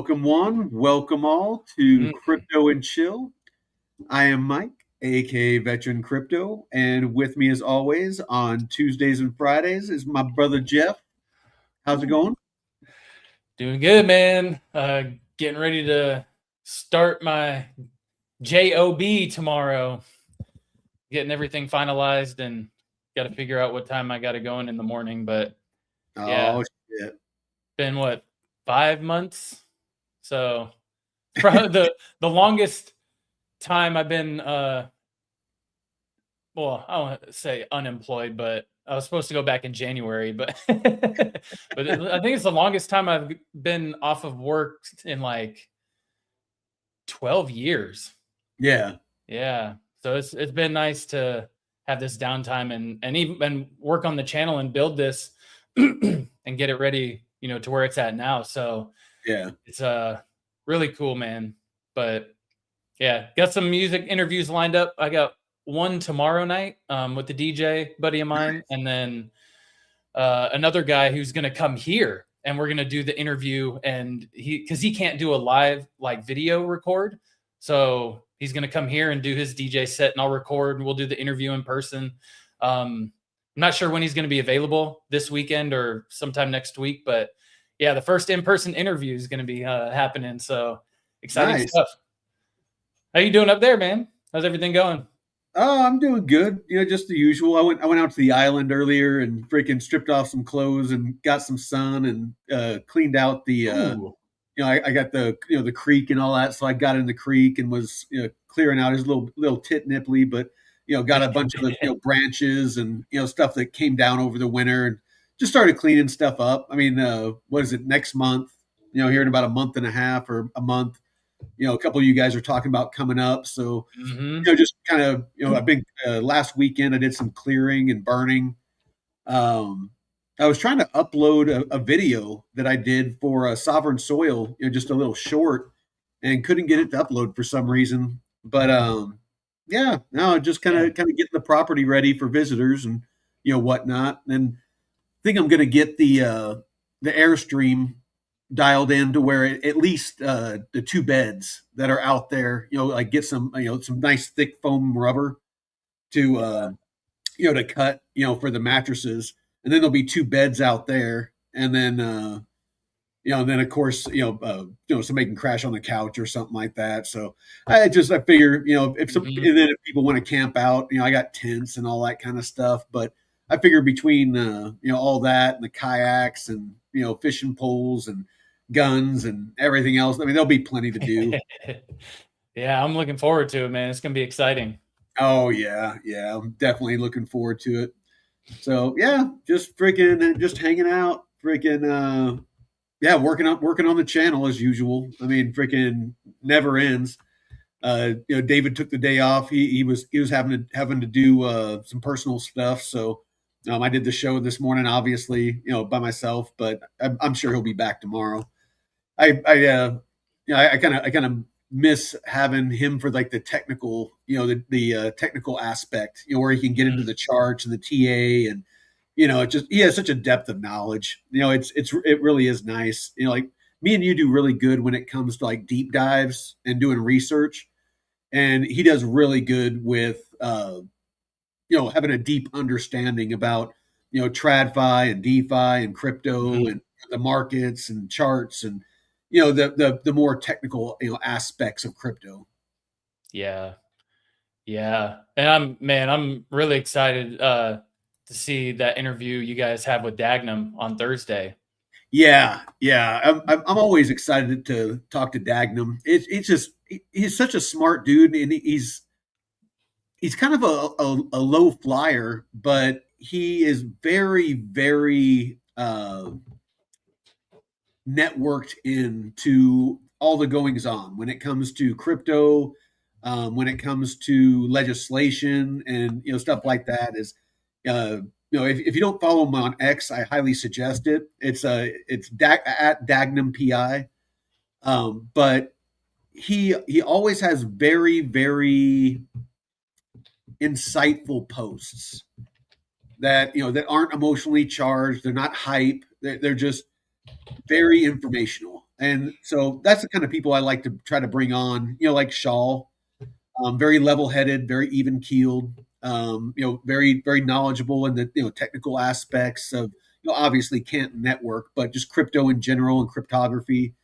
Welcome one, welcome all to Mm. Crypto and Chill. I am Mike, aka Veteran Crypto, and with me as always on Tuesdays and Fridays is my brother Jeff. How's it Ooh. going? Doing good, man. Getting ready to start my job tomorrow. Getting everything finalized and got to figure out what time I got to go in the morning. But yeah, Oh shit. been what 5 months? So probably the longest time I've been. Well, I don't want to say unemployed, but I was supposed to go back in January, but I think it's the longest time I've been off of work in like 12 years. Yeah. Yeah. So it's been nice to have this downtime and even work on the channel and build this and get it ready, to where it's at now. So Yeah. it's really cool, man. But yeah, got some music interviews lined up. I got one tomorrow night with the DJ buddy of mine, and then another guy who's going to come here, and we're going to do the interview. And because he can't do a live like video record, so he's going to come here and do his DJ set, and I'll record, and we'll do the interview in person. I'm not sure when he's going to be available this weekend or sometime next week, but yeah, the first in-person interview is going to be happening. So exciting Nice. stuff. How you doing up there, man? How's everything going? Oh, I'm doing good. Just the usual. I went out to the island earlier and freaking stripped off some clothes and got some sun and cleaned out the Ooh. I got the creek and all that, so I got in the creek and was clearing out his little tit nipply, but got a bunch of the branches and stuff that came down over the winter and just started cleaning stuff up. I mean, what is it next month? Here in about a month and a half or a month, a couple of you guys are talking about coming up, so Hmm. just kind of a big last weekend I did some clearing and burning. um, I was trying to upload a video that I did for Sovereign Soil, just a little short, and couldn't get it to upload for some reason. But yeah, no, just kind Yeah. of getting the property ready for visitors and whatnot. And I think I'm going to get the Airstream dialed in to where at least the two beds that are out there, like get some some nice thick foam rubber to to cut for the mattresses, and then there'll be two beds out there, and then and then of course somebody can crash on the couch or something like that. So I figure Hmm. and then if people want to camp out, I got tents and all that kind of stuff. But I figure between all that and the kayaks and fishing poles and guns and everything else, I mean there'll be plenty to do. Yeah, I'm looking forward to it, man. It's gonna be exciting. Oh yeah, I'm definitely looking forward to it. So yeah, just freaking just hanging out, freaking yeah, working on the channel as usual. I mean, freaking never ends. David took the day off. He was having to do some personal stuff. So I did the show this morning, obviously, by myself, but I'm sure he'll be back tomorrow. I kind of miss having him for like the technical, the technical aspect, where he can get into Mhm. the charts and the TA, and it just he has such a depth of knowledge. It really is nice. Like me and you do really good when it comes to like deep dives and doing research, and he does really good with having a deep understanding about tradfi and DeFi and crypto Mhm. and the markets and charts and the more technical aspects of crypto. Yeah. Yeah. And I'm really excited to see that interview you guys have with Dagnum on Thursday. Yeah. I'm always excited to talk to Dagnum. It's just he's such a smart dude, and he's kind of a low flyer, but he is very, very networked into all the goings on when it comes to crypto, when it comes to legislation and stuff like that. Is if you don't follow him on X, I highly suggest it. At Dagnum PI, but he always has very, very insightful posts that that aren't emotionally charged. They're not hype. They're just very informational. And so that's the kind of people I like to try to bring on, like Shaw, very level-headed, very even-keeled, very, very knowledgeable in the, technical aspects of, obviously Canton Network, but just crypto in general and cryptography,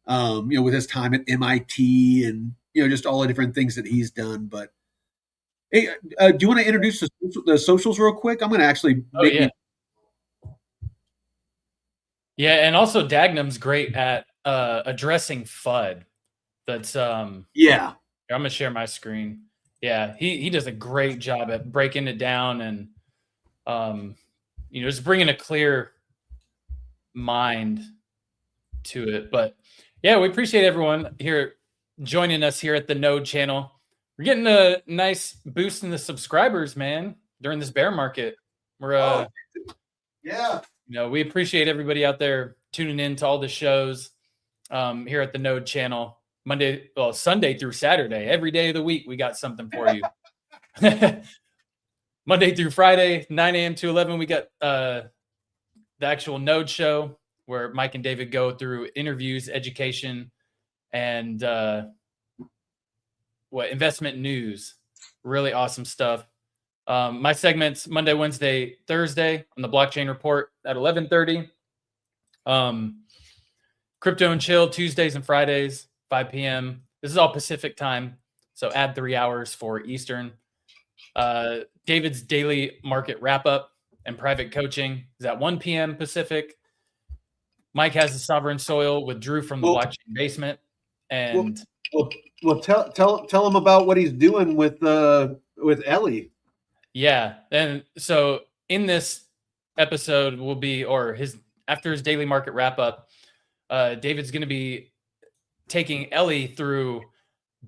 with his time at MIT and, just all the different things that he's done. But hey, do you want to introduce the socials real quick? I'm going to actually Oh make yeah. Yeah, and also Dagnum's great at addressing FUD. That's yeah. I'm gonna share my screen. Yeah, he does a great job at breaking it down and just bringing a clear mind to it. But yeah, we appreciate everyone here joining us here at the Node channel. We're getting a nice boost in the subscribers, man, during this bear market. We're yeah. we appreciate everybody out there tuning in to all the shows here at the Node channel. Sunday through Saturday, every day of the week, we got something for you. Monday through Friday, 9 a.m. to 11, we got the actual Node show where Mike and David go through interviews, education, and investment news. Really awesome stuff. My segments Monday, Wednesday, Thursday on the Blockchain Report at 11:30. Crypto and Chill Tuesdays and Fridays, 5 p.m. This is all Pacific time, so add 3 hours for Eastern. David's daily market wrap up and private coaching is at 1 p.m. Pacific. Mike has the Sovereign Soil with Drew from the Blockchain Basement. And tell him about what he's doing with Ellie. Yeah, and so in this episode will be, after his daily market wrap up, David's going to be taking Ellie through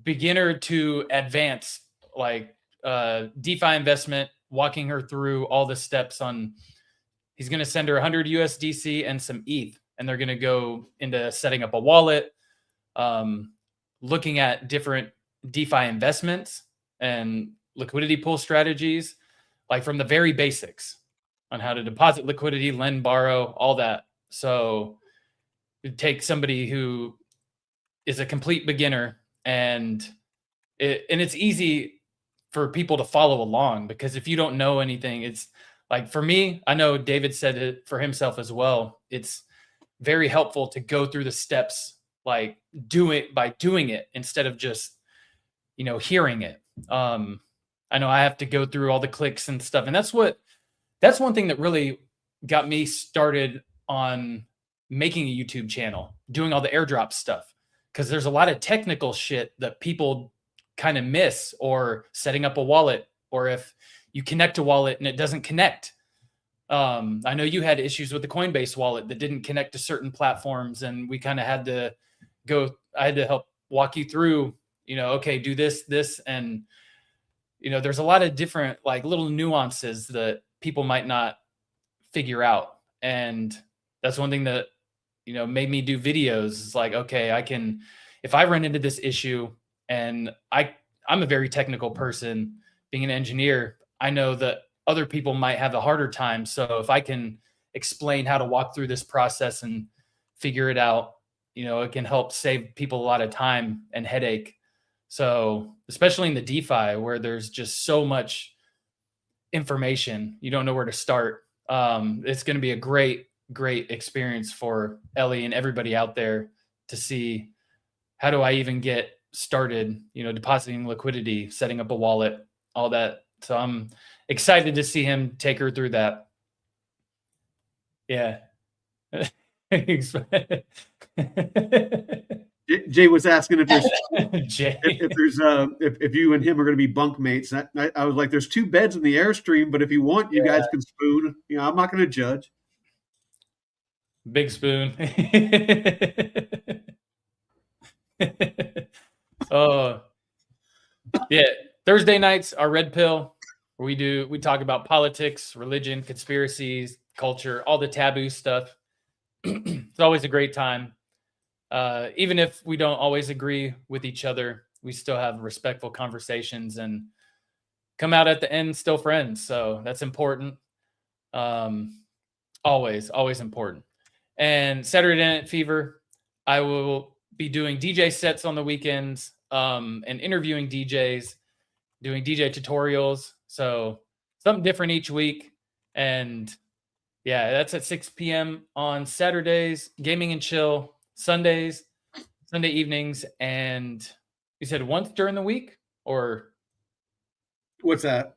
beginner to advanced, like DeFi investment, walking her through all the steps on. He's going to send her 100 USDC and some ETH, and they're going to go into setting up a wallet, looking at different DeFi investments and liquidity pool strategies, like from the very basics on how to deposit liquidity, lend, borrow, all that. So it takes somebody who is a complete beginner, and it's easy for people to follow along, because if you don't know anything, it's like, for me, I know David said it for himself as well. It's very helpful to go through the steps, like by doing it instead of just, hearing it. I know I have to go through all the clicks and stuff. And that's one thing that really got me started on making a YouTube channel, doing all the airdrop stuff, because there's a lot of technical shit that people kind of miss, or setting up a wallet, or if you connect a wallet and it doesn't connect. I know you had issues with the Coinbase wallet that didn't connect to certain platforms, and we kind of had to I had to help walk you through, okay, do this. And, there's a lot of different, like, little nuances that people might not figure out. And that's one thing that, made me do videos. It's like, okay, if I run into this issue, and I'm a very technical person, being an engineer, I know that other people might have a harder time. So if I can explain how to walk through this process and figure it out, it can help save people a lot of time and headache. So especially in the DeFi, where there's just so much information, you don't know where to start. It's going to be a great experience for Ellie and everybody out there to see, how do I even get started, depositing liquidity, setting up a wallet, all that. So I'm excited to see him take her through that. Yeah. Jay was asking if there's Jay. if you and him are going to be bunk mates. I was like, there's 2 beds in the Airstream, but if you want, you guys can spoon. I'm not going to judge. Big spoon. Oh, yeah. Thursday nights are Red Pill, where we talk about politics, religion, conspiracies, culture, all the taboo stuff. It's always a great time. Even if we don't always agree with each other, we still have respectful conversations and come out at the end still friends. So that's important. Always important. And Saturday Night Fever, I will be doing DJ sets on the weekends, and interviewing DJs, doing DJ tutorials. So something different each week. And yeah, that's at 6 p.m. on Saturdays, gaming and chill, Sundays, Sunday evenings, and you said once during the week or What's that?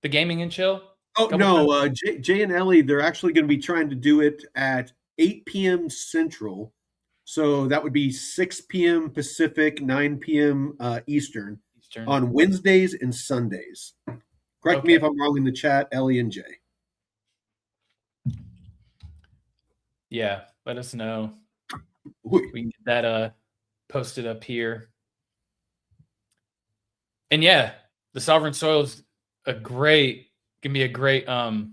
the gaming and chill? Oh Couple times? no, Jay and Ellie, they're actually going to be trying to do it at 8 p.m. Central. So that would be 6 p.m. Pacific, 9 p.m. Eastern Eastern. on Wednesdays and Sundays. Correct me Okay. if I'm wrong in the chat, Ellie and Jay. Yeah, let us know. We We can get that posted up here. And yeah, the Sovereign Soil is can be a great oh,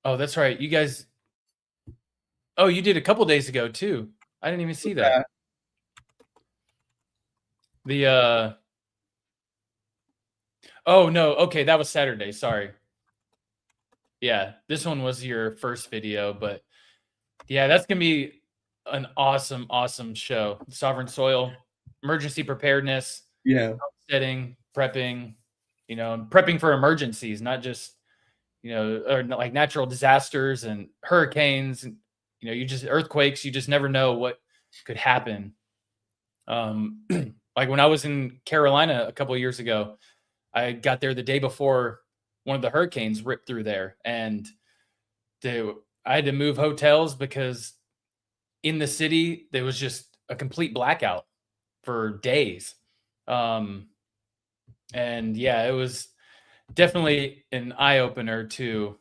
that's right. You guys you did a couple days ago too. I didn't even see that. The oh no, okay, that was Saturday, sorry. Yeah, this one was your first video, but yeah, that's gonna be an awesome show. Sovereign Soil, emergency preparedness, Yeah. setting, prepping, prepping for emergencies, not just, or like natural disasters and hurricanes, and, you just earthquakes, you just never know what could happen. Like when I was in Carolina a couple of years ago, I got there the day before one of the hurricanes ripped through there, and I had to move hotels because in the city there was just a complete blackout for days. And yeah, it was definitely an eye opener to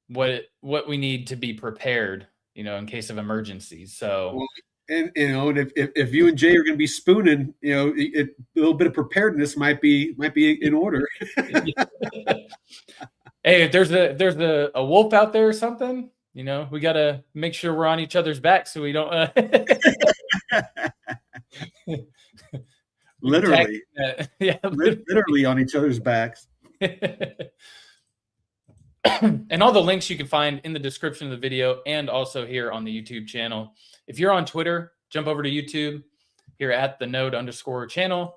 what we need to be prepared, in case of emergencies. So, Well, and if you and Jay are going to be spooning, a little bit of preparedness might be in order. hey, if there's a wolf out there or something, we got to make sure we're on each other's backs so we don't. Literally, yeah, literally on each other's backs. And all the links you can find in the description of the video and also here on the YouTube channel. If you're on Twitter, jump over to YouTube here at the node_channel.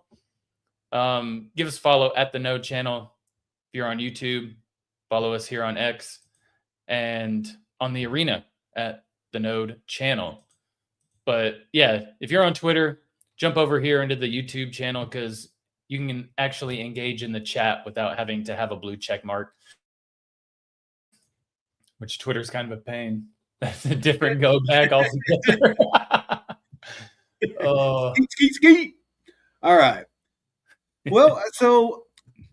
Give us a follow at the node channel. If you're on YouTube, follow us here on X and on the arena at the node channel. But yeah, if you're on Twitter, jump over here into the YouTube channel because you can actually engage in the chat without having to have a blue check mark, which Twitter's kind of a pain. That's a different go back altogether. Skeet. All right. Well, so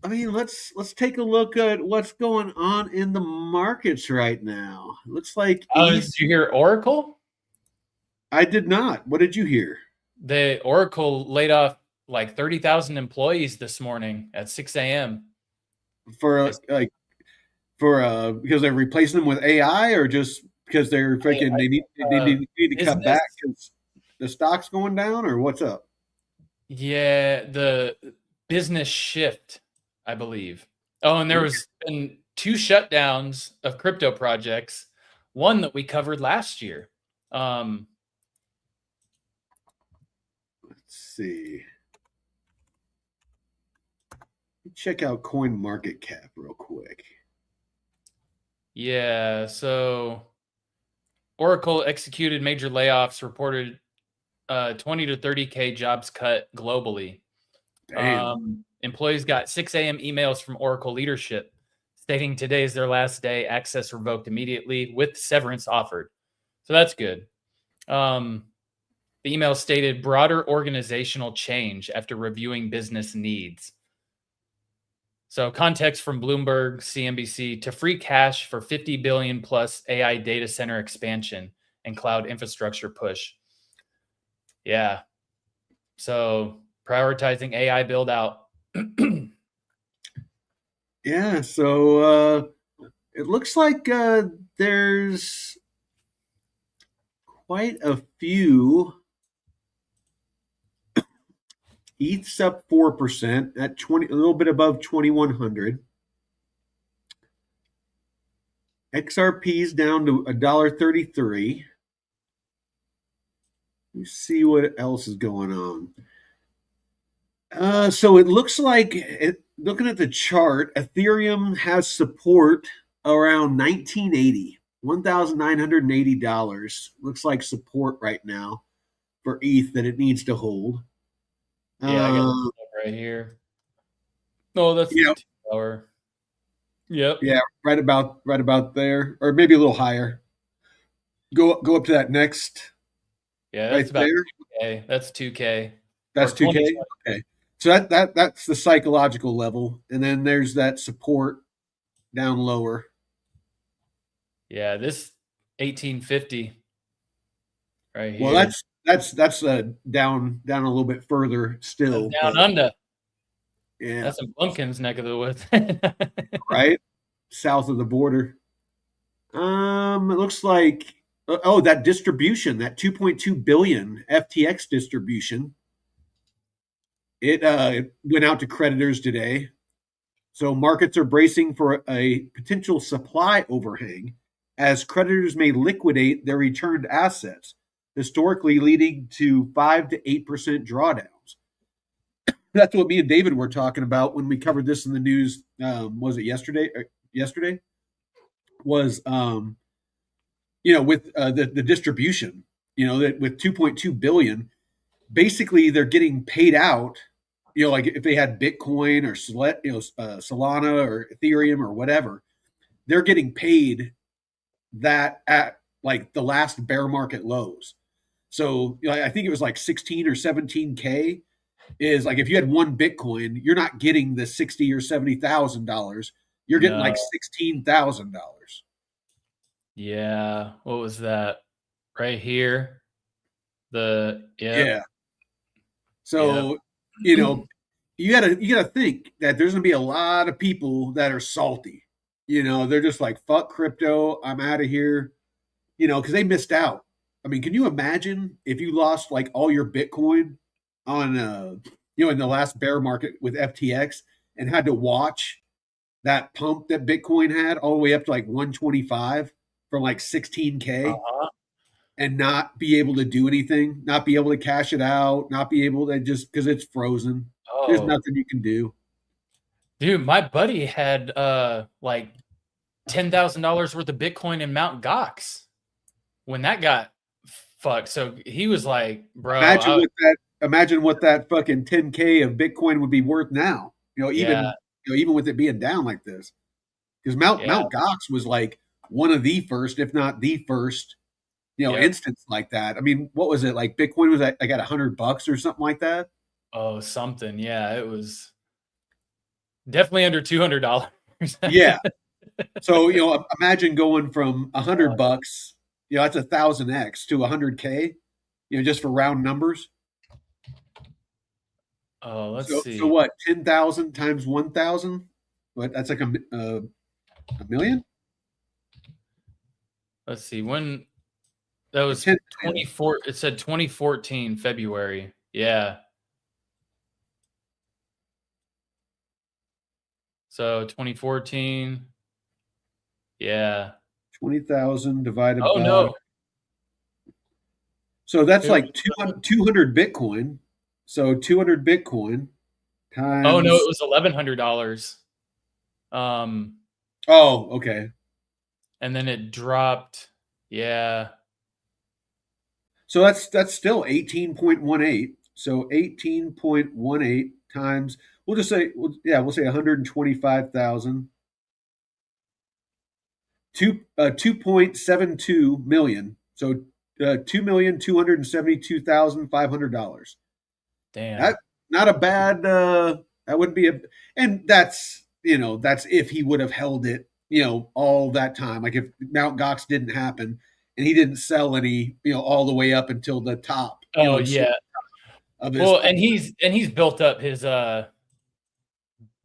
I mean, let's take a look at what's going on in the markets right now. Looks like did you hear Oracle? I did not. What did you hear? The Oracle laid off like 30,000 employees this morning at 6 a.m. Because they're replacing them with AI, or just because they're freaking they need to cut back because the stock's going down, or what's up? Yeah, the business shift, I believe. Oh, and there was been 2 shutdowns of crypto projects, one that we covered last year. Let's see. Check out CoinMarketCap real quick. Yeah, so Oracle executed major layoffs, reported 20 to 30K jobs cut globally. Employees got 6 a.m. emails from Oracle leadership stating today is their last day, access revoked immediately with severance offered. So that's good. The email stated broader organizational change after reviewing business needs. So context from Bloomberg, CNBC, to free cash for 50 billion plus AI data center expansion and cloud infrastructure push. Yeah. So prioritizing AI build out. Yeah. So it looks like there's quite a few. ETH's up 4% at 20, a little bit above 2,100. XRP's down to $1.33. Let me see what else is going on. So it looks like, looking at the chart, Ethereum has support around 1980, $1,980. Looks like support right now for ETH that it needs to hold. Yeah, I got it Uh, right here. Oh, that's the yeah, 2 hour. Yep. yeah, right about there, or maybe a little higher. Go up to that next, Yeah, right that's about there. 2K. That's 2K or That's 2K. 2020. Okay, so that's the psychological level, and then there's that support down lower. Yeah, this 1850 right Well, here. that's down a little bit further That's still, down but under. yeah, That's in Bumpkin's neck of the woods. right south of the border. It looks like, oh, that distribution, that 2.2 billion FTX distribution, it went out to creditors today. So markets are bracing for a potential supply overhang as creditors may liquidate their returned assets, historically leading to 5 to 8% drawdowns. That's what me and David were talking about when we covered this in the news. Was it yesterday? Yesterday was with the distribution. That with 2.2 billion, basically they're getting paid out. Like if they had Bitcoin or Solana or Ethereum or whatever, they're getting paid that at like the last bear market lows. So I think it was like 16 or 17K is like if you had one Bitcoin, you're not getting the 60 or $70,000. You're getting No. like $16,000. Yeah. What was that? Right here. The yep. Yeah. Yep. So, you gotta think that there's gonna be a lot of people that are salty. They're just like, fuck crypto, I'm out of here. Because they missed out. I mean, can you imagine if you lost like all your Bitcoin on in the last bear market with FTX and had to watch that pump that Bitcoin had all the way up to like 125 from like 16K Uh-huh. and not be able to do anything, not be able to cash it out, not be able to, just because it's frozen. There's Oh, nothing you can do. dude, my buddy had like $10,000 worth of Bitcoin in Mount Gox when that got fucked. So he was like, bro, Imagine what that fucking 10K of Bitcoin would be worth now. yeah, Even with it being down like this. Because yeah. Mount Gox was like one of the first, if not the first, Yep. instance like that. I mean, what was it like? Bitcoin was at like at $100 or something like that. Oh, something. Yeah, it was definitely under $200. Yeah. So imagine going from $100, that's 1,000x to 100K, just for round numbers. Oh, let's So see. what? 10,000 times 1,000. What? That's like a million. Let's see. When that was 10, 24, it said 2014 February. Yeah. So 2014. Yeah. 20,000 divided Oh by. no. So that's It was, like 200 Bitcoin. So 200 Bitcoin oh no, it times. was $1,100. Um, Oh, okay. and then it dropped. Yeah. So that's still 18.18. So 18.18 times. We'll just say, we'll say 125,000. 2.72 million. So 2,272,500. Damn. That not a bad. That wouldn't be a. And that's if he would have held it, all that time. Like if Mount Gox didn't happen and he didn't sell any, all the way up until the top, Oh yeah. of his. Well, and he's built up his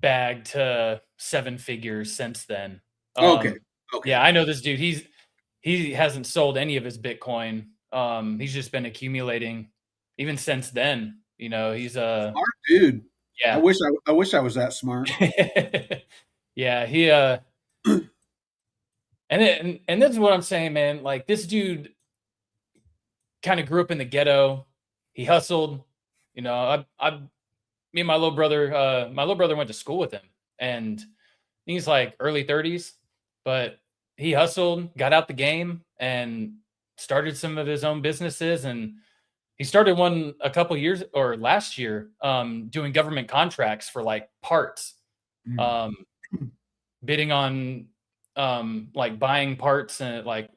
bag to 7 figures since then. Okay. Okay. Yeah, I know this dude. He hasn't sold any of his Bitcoin. He's just been accumulating even since then. He's Smart dude. I yeah. wish I was that smart. Yeah, he and that's what I'm saying, man. Like this dude kind of grew up in the ghetto. He hustled. You know, me and my little brother went to school with him, and he's like early 30s, but he hustled, got out the game, and started some of his own businesses. And he started one a couple years or last year, doing government contracts for like parts, um, bidding on like buying parts and like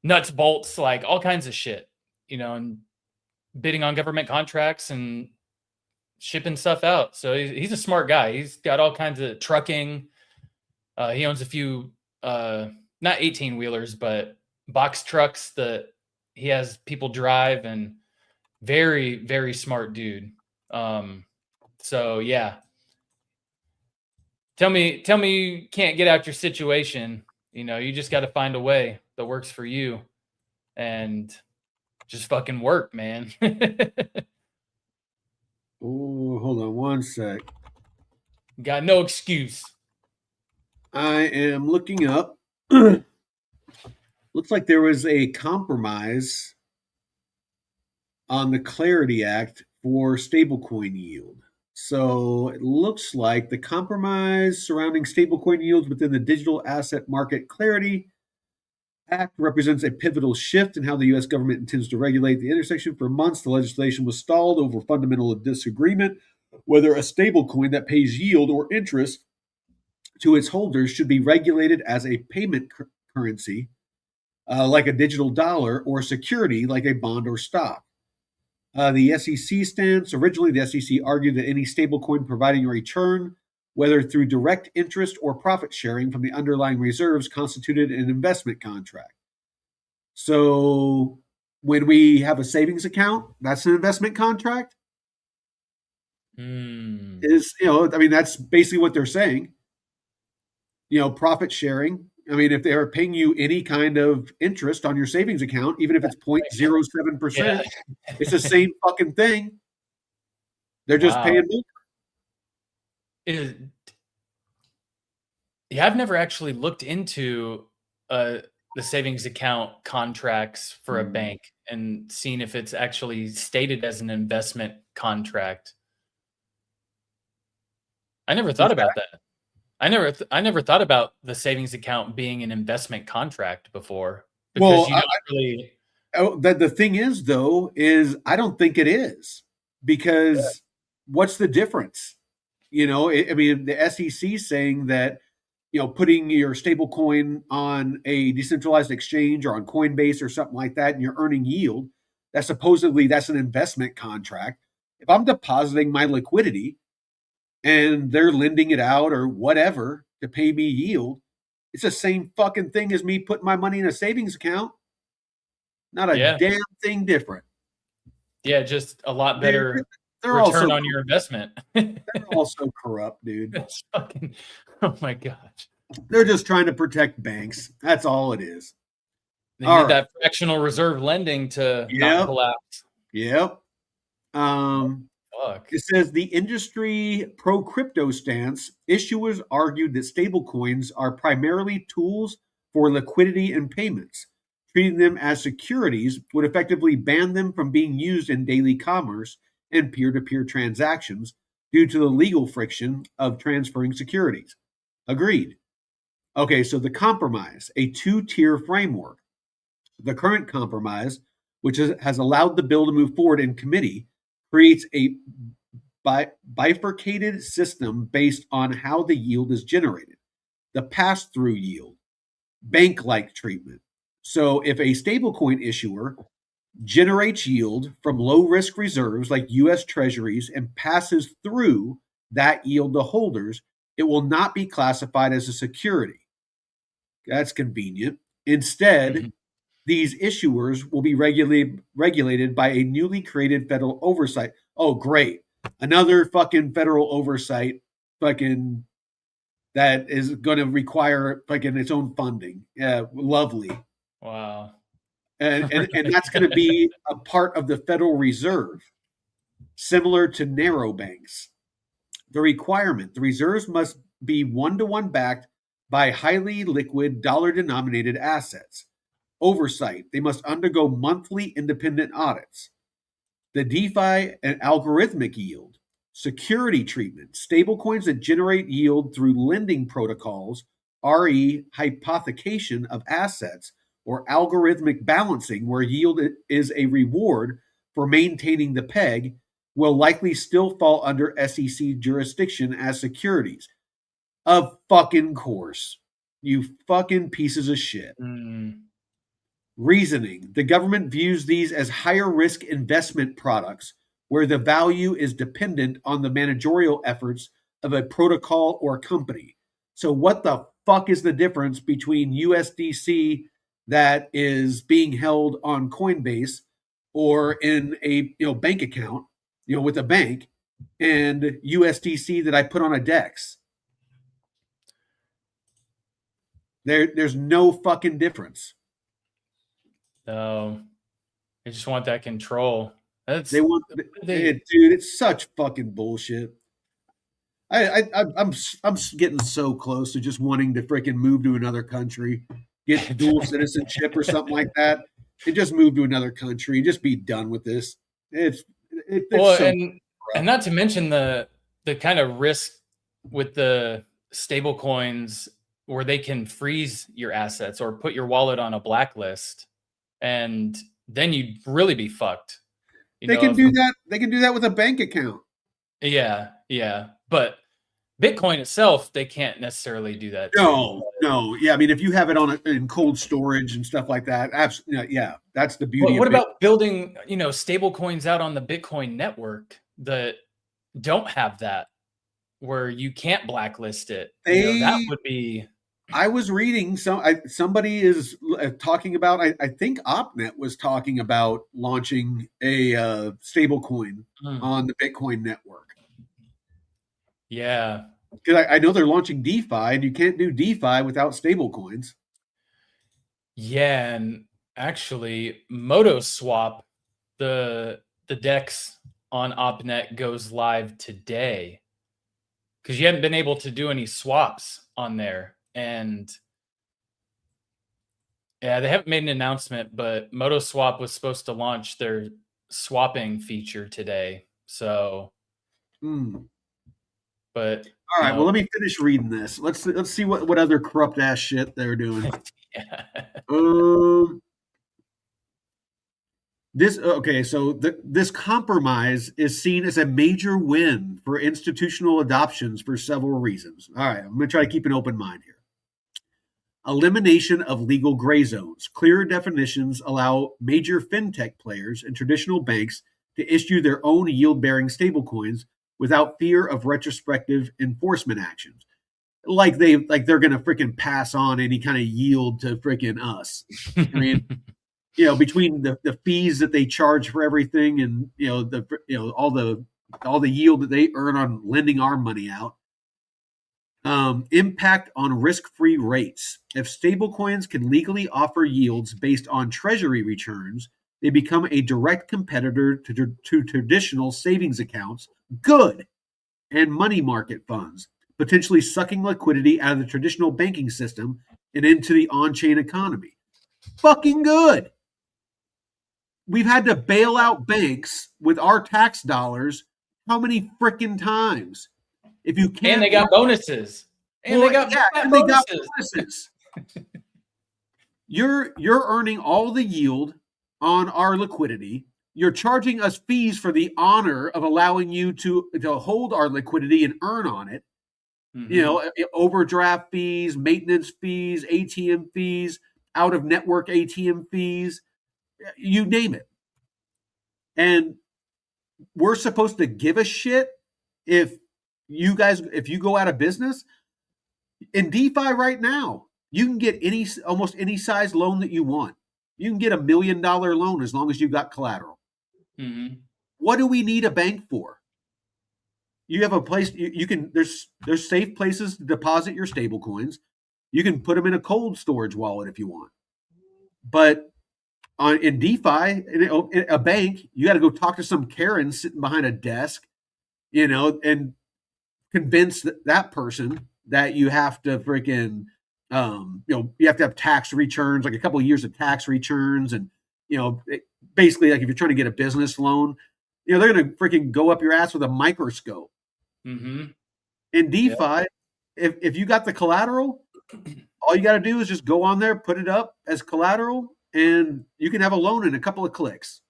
nuts, bolts, like all kinds of shit, you know, and bidding on government contracts and shipping stuff out. So he's a smart guy. He's got all kinds of trucking. He owns a few, not 18 wheelers, but box trucks that he has people drive, and very, very smart dude. So yeah, tell me you can't get out your situation. You know, you just got to find a way that works for you, and just fucking work, man. Oh, hold on one sec. Got no excuse. I am looking up. Looks like there was a compromise on the Clarity Act for stablecoin yield. So it looks like the compromise surrounding stablecoin yields within the digital asset market Clarity Act represents a pivotal shift in how the U.S. government intends to regulate the intersection. For months, the legislation was stalled over fundamental disagreement whether a stablecoin that pays yield or interest to its holders should be regulated as a payment currency, like a digital dollar, or security like a bond or stock. The SEC stance originally, the SEC argued that any stablecoin providing a return, whether through direct interest or profit sharing from the underlying reserves, constituted an investment contract. So when we have a savings account, that's an investment contract. Is, you know, I mean, that's basically what they're saying. You know, profit sharing. I mean, if they are paying you any kind of interest on your savings account, even if it's 0.07%, Yeah. it's the same fucking thing. They're just paying more. Yeah, I've never actually looked into the savings account contracts for a bank and seen if it's actually stated as an investment contract. I never thought about that. I never thought about the savings account being an investment contract before, because Well, you don't really. the thing is, though, is I don't think it is, because what's the difference? You know, I mean, the SEC saying that, you know, putting your stable coin on a decentralized exchange or on Coinbase or something like that, and you're earning yield, that's an investment contract. If I'm depositing my liquidity and they're lending it out or whatever to pay me yield, it's the same fucking thing as me putting my money in a savings account. Not a damn thing different. Yeah, just a lot better they're return on your investment. They're also corrupt, dude. That's fucking, oh my gosh. They're just trying to protect banks. That's all it is. They need that fractional reserve lending to not collapse. Yep. It says the industry pro crypto stance. Issuers argued that stablecoins are primarily tools for liquidity and payments. Treating them as securities would effectively ban them from being used in daily commerce and peer-to-peer transactions due to the legal friction of transferring securities. Agreed. Okay, so the compromise, a two-tier framework. The current compromise, which has allowed the bill to move forward in committee, creates a bifurcated system based on how the yield is generated. The pass-through yield, bank-like treatment. So if a stablecoin issuer generates yield from low-risk reserves like U.S. Treasuries and passes through that yield to holders, it will not be classified as a security. That's convenient. Instead, these issuers will be regulated by a newly created federal oversight. Oh, great. Another fucking federal oversight fucking that is going to require fucking its own funding. Yeah, lovely. Wow. And that's going to be a part of the Federal Reserve, similar to narrow banks. The requirement, the reserves must be one-to-one backed by highly liquid dollar-denominated assets. oversight. They must undergo monthly independent audits. The DeFi and algorithmic yield, security treatment, stablecoins that generate yield through lending protocols, RE hypothecation of assets, or algorithmic balancing, where yield is a reward for maintaining the peg, will likely still fall under SEC jurisdiction as securities. Of fucking course. You fucking pieces of shit. Reasoning. The government views these as higher risk investment products where the value is dependent on the managerial efforts of a protocol or company. So what the fuck is the difference between USDC that is being held on Coinbase or in a bank account, with a bank, and USDC that I put on a DEX? There's no fucking difference. No, they just want that control. Dude, it's such fucking bullshit. I'm getting so close to just wanting to freaking move to another country, get dual citizenship or something like that, and just move to another country and just be done with this. It's well, so and not to mention the kind of risk with the stable coins where they can freeze your assets or put your wallet on a blacklist, and then you'd really be fucked. They can do that. They can do that with a bank account. Yeah. But Bitcoin itself, they can't necessarily do that. No. Yeah, I mean, if you have it in cold storage and stuff like that, absolutely. Yeah, that's the beauty. What about building, stable coins out on the Bitcoin network that don't have that, where you can't blacklist it? That would be. I was reading somebody is talking about. I think OpNet was talking about launching a stable coin on the Bitcoin network. Yeah, because I know they're launching DeFi, and you can't do DeFi without stable coins. Yeah, and actually, MotoSwap, the DEX on OpNet goes live today because you hadn't been able to do any swaps on there. And yeah, they haven't made an announcement, but MotoSwap was supposed to launch their swapping feature today. So, but all right, well, let me finish reading this. Let's see what other corrupt ass shit they're doing. This compromise is seen as a major win for institutional adoptions for several reasons. All right, I'm going to try to keep an open mind here. Elimination of legal gray zones. Clearer definitions allow major fintech players and traditional banks to issue their own yield-bearing stablecoins without fear of retrospective enforcement actions. Like they're going to freaking pass on any kind of yield to freaking us. I mean, between the fees that they charge for everything and all the yield that they earn on lending our money out. Impact on risk-free rates. If stablecoins can legally offer yields based on treasury returns, they become a direct competitor to traditional savings accounts, good, and money market funds, potentially sucking liquidity out of the traditional banking system and into the on-chain economy. Fucking good. We've had to bail out banks with our tax dollars how many frickin' times? If you can't, and they got bonuses. And they got bonuses. You're earning all the yield on our liquidity. You're charging us fees for the honor of allowing you to hold our liquidity and earn on it. Overdraft fees, maintenance fees, ATM fees, out of network ATM fees, you name it. And we're supposed to give a shit if you go out of business. In DeFi right now, you can get almost any size loan that you want. You can get $1 million loan as long as you've got collateral. Mm-hmm. What do we need a bank for? You have a place you can. There's safe places to deposit your stable coins. You can put them in a cold storage wallet if you want. But in DeFi, in a bank, you got to go talk to some Karen sitting behind a desk, and convince that person that you have to freaking You have to have tax returns, like a couple of years of tax returns, and basically, like if you're trying to get a business loan, they're gonna freaking go up your ass with a microscope. Mm-hmm. In Yeah. DeFi, if you got the collateral, all you got to do is just go on there, put it up as collateral, and you can have a loan in a couple of clicks.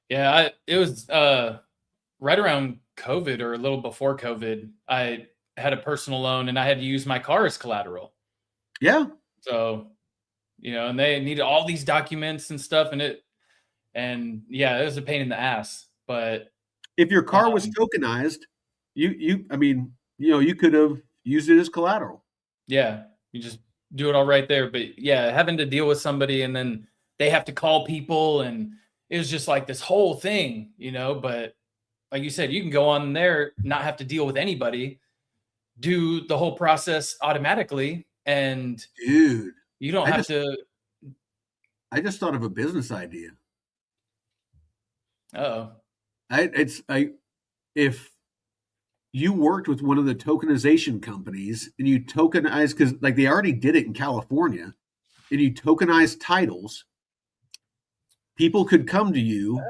Yeah, it was right around COVID or a little before COVID. I had a personal loan and I had to use my car as collateral. Yeah. So, and they needed all these documents and stuff, and yeah, it was a pain in the ass. But if your car was tokenized, you could have used it as collateral. Yeah, you just do it all right there. But yeah, having to deal with somebody and then they have to call people, and it was just like this whole thing, But like you said, you can go on there, not have to deal with anybody, do the whole process automatically, and dude, you don't have to. I just thought of a business idea. Oh, if you worked with one of the tokenization companies and you tokenize, because like they already did it in California, and you tokenize titles, people could come to you.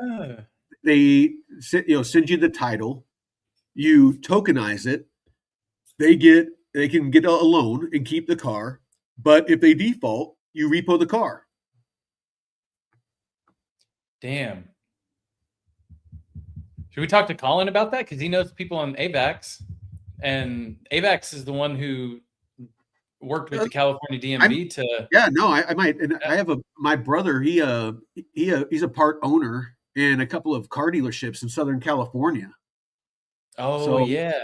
They send you the title, you tokenize it, they can get a loan and keep the car, but if they default, you repo the car. Damn. Should we talk to Colin about that? Because he knows people on AVAX, and AVAX is the one who worked with the California DMV I might. And I have my brother. He's a part owner in a couple of car dealerships in Southern California. Oh, so, yeah.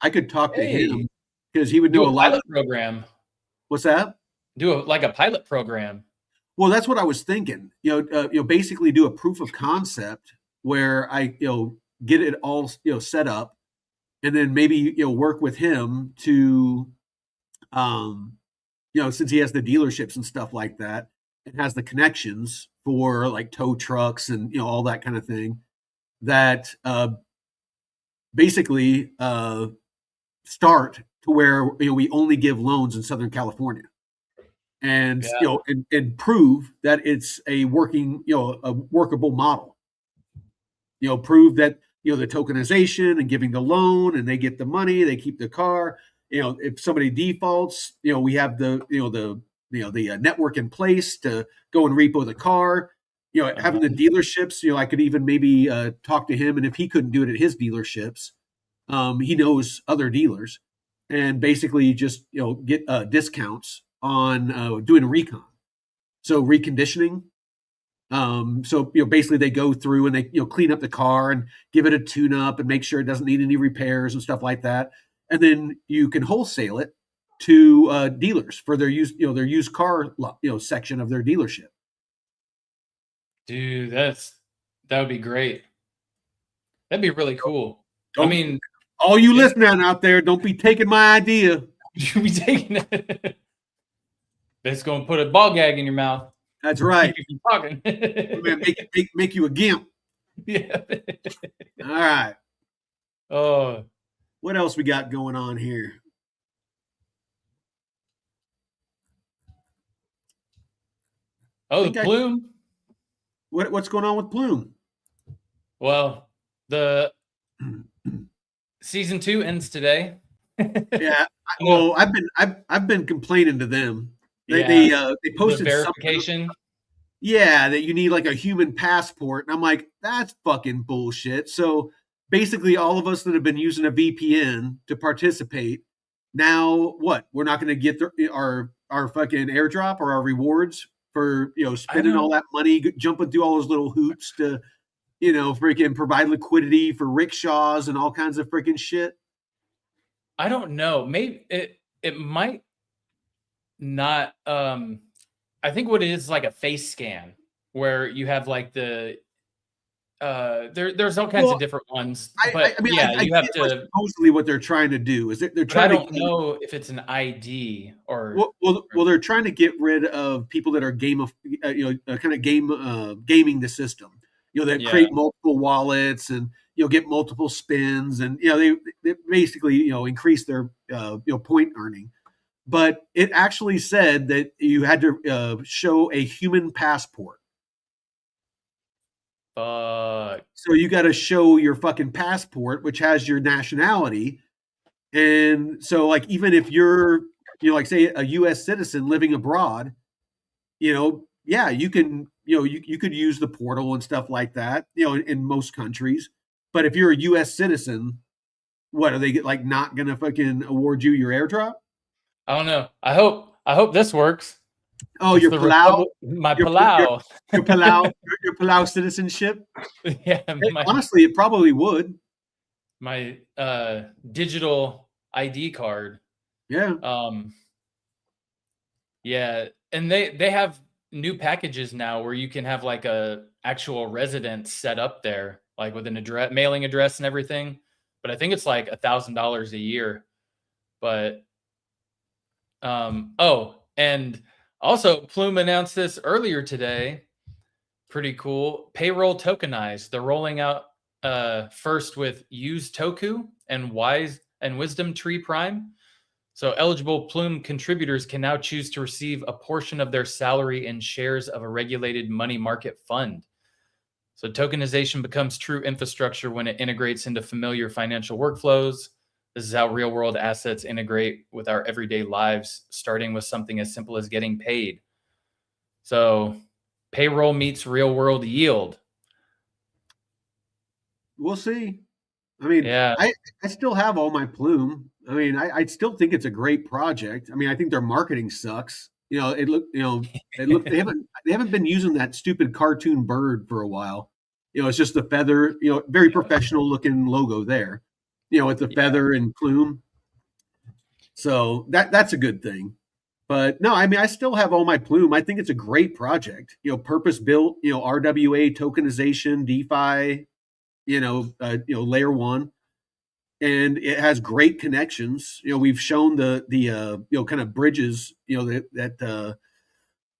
I could talk to him because he would do a pilot program. What's that? Do a pilot program. Well, that's what I was thinking. Basically do a proof of concept where I get it all set up, and then maybe work with him to since he has the dealerships and stuff like that, and has the connections for like tow trucks and all that kind of thing, that basically start to where we only give loans in Southern California, and and prove that it's a working a workable model. Prove that the tokenization and giving the loan, and they get the money, they keep the car. If somebody defaults, we have the network in place to go and repo the car. Having the dealerships, I could even maybe talk to him, and if he couldn't do it at his dealerships, he knows other dealers, and basically just get discounts on doing a recon, so reconditioning. So basically they go through and they clean up the car and give it a tune up and make sure it doesn't need any repairs and stuff like that, and then you can wholesale it to dealers for their used car section of their dealership. Dude, that would be great. That'd be really cool. All you listening out there, don't be taking my idea. You be taking it. It's going to put a ball gag in your mouth. That's right. Keep talking. make you a gimp. Yeah. All right. Oh. What else we got going on here? Oh, the Plume. What's going on with Plume? Well, the season 2 ends today. Yeah. Well, I've been complaining to them. They posted the verification. That you need like a human passport, and I'm like, that's fucking bullshit. So basically, all of us that have been using a VPN to participate, now what? We're not going to get our fucking airdrop or our rewards for spending all that money, jumping through all those little hoops to freaking provide liquidity for rickshaws and all kinds of freaking shit. I don't know. Maybe it might not. I think what it is like a face scan where you have like the there's all kinds of different ones. But you have to. Supposedly, what they're trying to do is they're trying. I don't know if it's an ID or. Well, they're trying to get rid of people that are gaming the system. That create multiple wallets and get multiple spins, and they basically increase their point earning. but it actually said that you had to show a human passport. Fuck. So you got to show your fucking passport, which has your nationality. And so, like, even if you're, like, say, a U.S. citizen living abroad, yeah, you can, you could use the portal and stuff like that, in most countries. But if you're a U.S. citizen, what are they like not gonna fucking award you your airdrop? I don't know. I hope this works. Oh, It's your the Palau, Republic, my your your, Palau. your Palau, your Palau citizenship. Yeah, Honestly, it probably would. my digital ID card. Yeah. Yeah, and they have new packages now where you can have like a actual residence set up there, like with an address, mailing address, and everything. But I think it's like $1,000 a year. But oh, and also Plume announced this earlier today. Pretty cool. Payroll tokenized. They're rolling out first with Use Toku and Wise and Wisdom Tree Prime. So eligible Plume contributors can now choose to receive a portion of their salary in shares of a regulated money market fund. So tokenization becomes true infrastructure when it integrates into familiar financial workflows. This is how real world assets integrate with our everyday lives, starting with something as simple as getting paid. So payroll meets real world yield. We'll see. I mean, Yeah. I still have all my Plume. I mean, I still think it's a great project. I mean, I think their marketing sucks. They haven't been using that stupid cartoon bird for a while. It's just the feather, very professional looking logo there. With the feather and plume. So that's a good thing. But no, I mean, I still have all my Plume. I think it's a great project. Purpose built. RWA tokenization, DeFi. Layer one, and it has great connections. We've shown the kind of bridges. That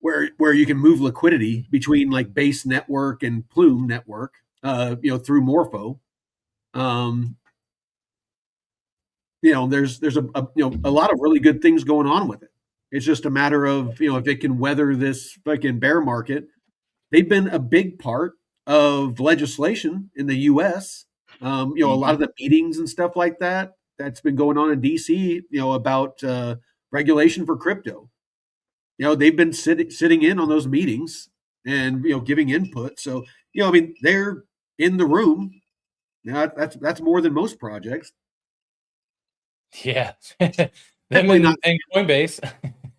where you can move liquidity between like Base network and Plume network. Through Morpho. There's a lot of really good things going on with it. It's just a matter of if it can weather this fucking bear market. They've been a big part of legislation in the U.S. A lot of the meetings and stuff like that's been going on in D.C. About regulation for crypto. They've been sitting in on those meetings and giving input. So I mean, they're in the room. That's more than most projects. Yeah. Definitely not. And Coinbase.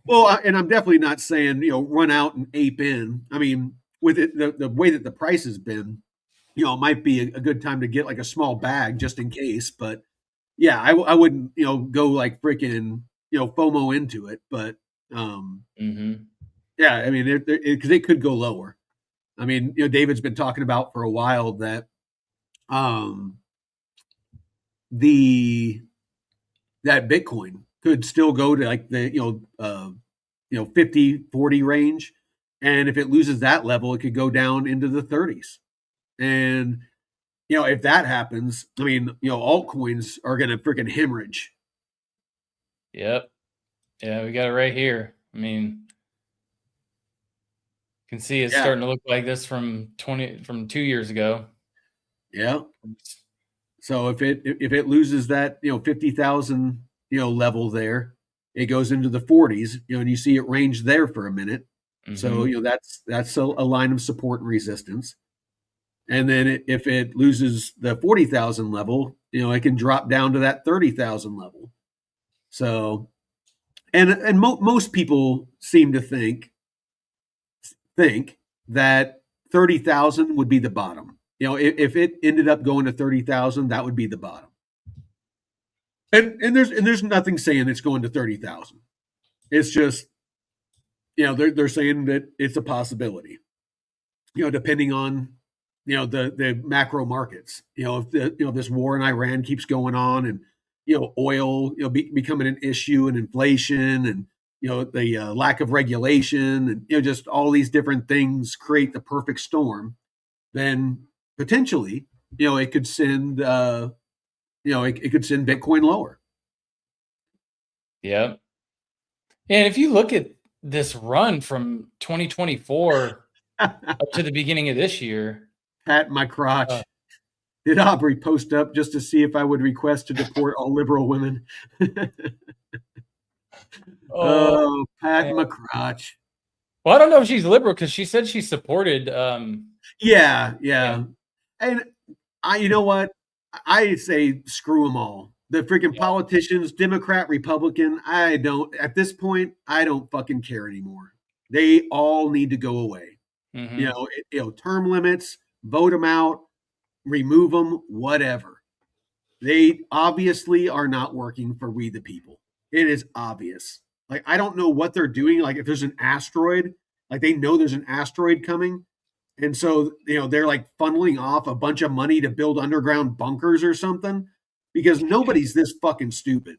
Well, and I'm definitely not saying run out and ape in. I mean, with it the way that the price has been, it might be a good time to get like a small bag just in case. But yeah, I wouldn't go like freaking FOMO into it. But yeah, I mean, because it could go lower. I mean, David's been talking about for a while that the that Bitcoin could still go to like the 50-40 range, and if it loses that level, it could go down into the 30s. And if that happens, I mean, altcoins are going to freaking hemorrhage. Yep. Yeah, we got it right here. I mean, you can see it's starting to look like this from 2 years ago. Yeah. So if it loses that 50,000 level there, it goes into the 40s, and you see it range there for a minute. So that's a line of support and resistance. And then if it loses the 40,000 level, it can drop down to that 30,000 level. So, and most people seem to think that 30,000 would be the bottom. If it ended up going to 30,000, that would be the bottom. And there's nothing saying it's going to 30,000. It's just they're saying that it's a possibility. Depending on the macro markets. If this war in Iran keeps going on, and oil becoming an issue, and inflation, and the lack of regulation, and just all these different things create the perfect storm, then potentially it could send it could send Bitcoin lower. Yep. And if you look at this run from 2024 up to the beginning of this year, Pat my uh, crotch. Did Aubrey post up just to see if I would request to deport all liberal women? oh Oh, Pat man. my crotch. Well, I don't know if she's liberal because she said she supported. Yeah, Yeah, yeah. And you know what? I say screw them all. The freaking yeah. politicians, Democrat, Republican, at this point, I don't fucking care anymore. They all need to go away. Hmm. Term limits, vote them out, remove them, whatever. They obviously are not working for we the people. It is obvious. Like, I don't know what they're doing. Like, if there's an asteroid, like they know there's an asteroid coming. And so, they're like funneling off a bunch of money to build underground bunkers or something because nobody's this fucking stupid.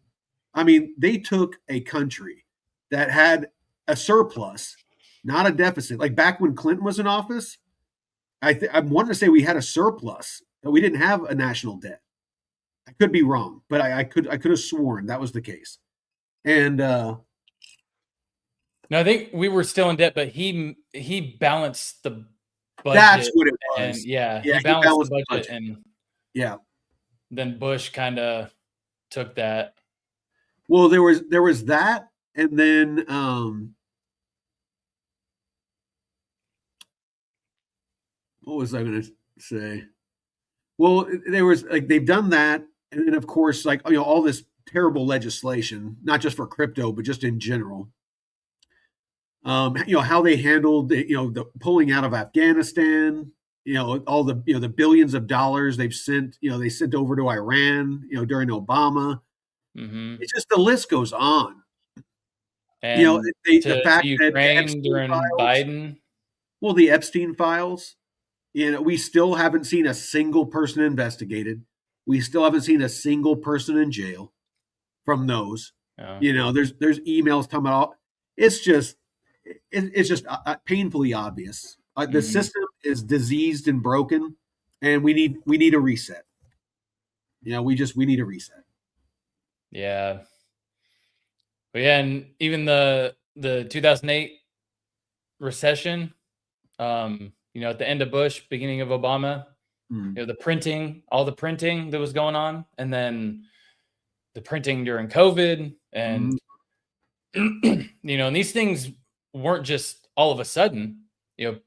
I mean, they took a country that had a surplus, not a deficit. Like back when Clinton was in office, I'm wanting to say we had a surplus, but we didn't have a national debt. I could be wrong, but I could have sworn that was the case. And No, I think we were still in debt, but he balanced the that's budget, what it and was. yeah, Yeah, he he balanced the balanced the budget, budget. and Yeah. then Bush kind of took that. Well, there was that, and then what was I going to say? Well, there was like they've done that, and then of course, like all this terrible legislation, not just for crypto, but just in general. How they handled the pulling out of Afghanistan. All the billions of dollars they've sent. They sent over to Iran. During Obama. Hmm. It's just the list goes on. And The to fact that the Ukraine Epstein during files. Biden. Well, the Epstein files. We still haven't seen a single person investigated. We still haven't seen a single person in jail from those. Yeah. There's emails talking about. It's just painfully obvious. The Hmm. system is diseased and broken, and we need a reset. We need a reset. Yeah. But yeah, and even the 2008 recession, at the end of Bush, beginning of Obama, Mm. the printing, all the printing that was going on, and then the printing during COVID, Mm. and and these things weren't just all of a sudden.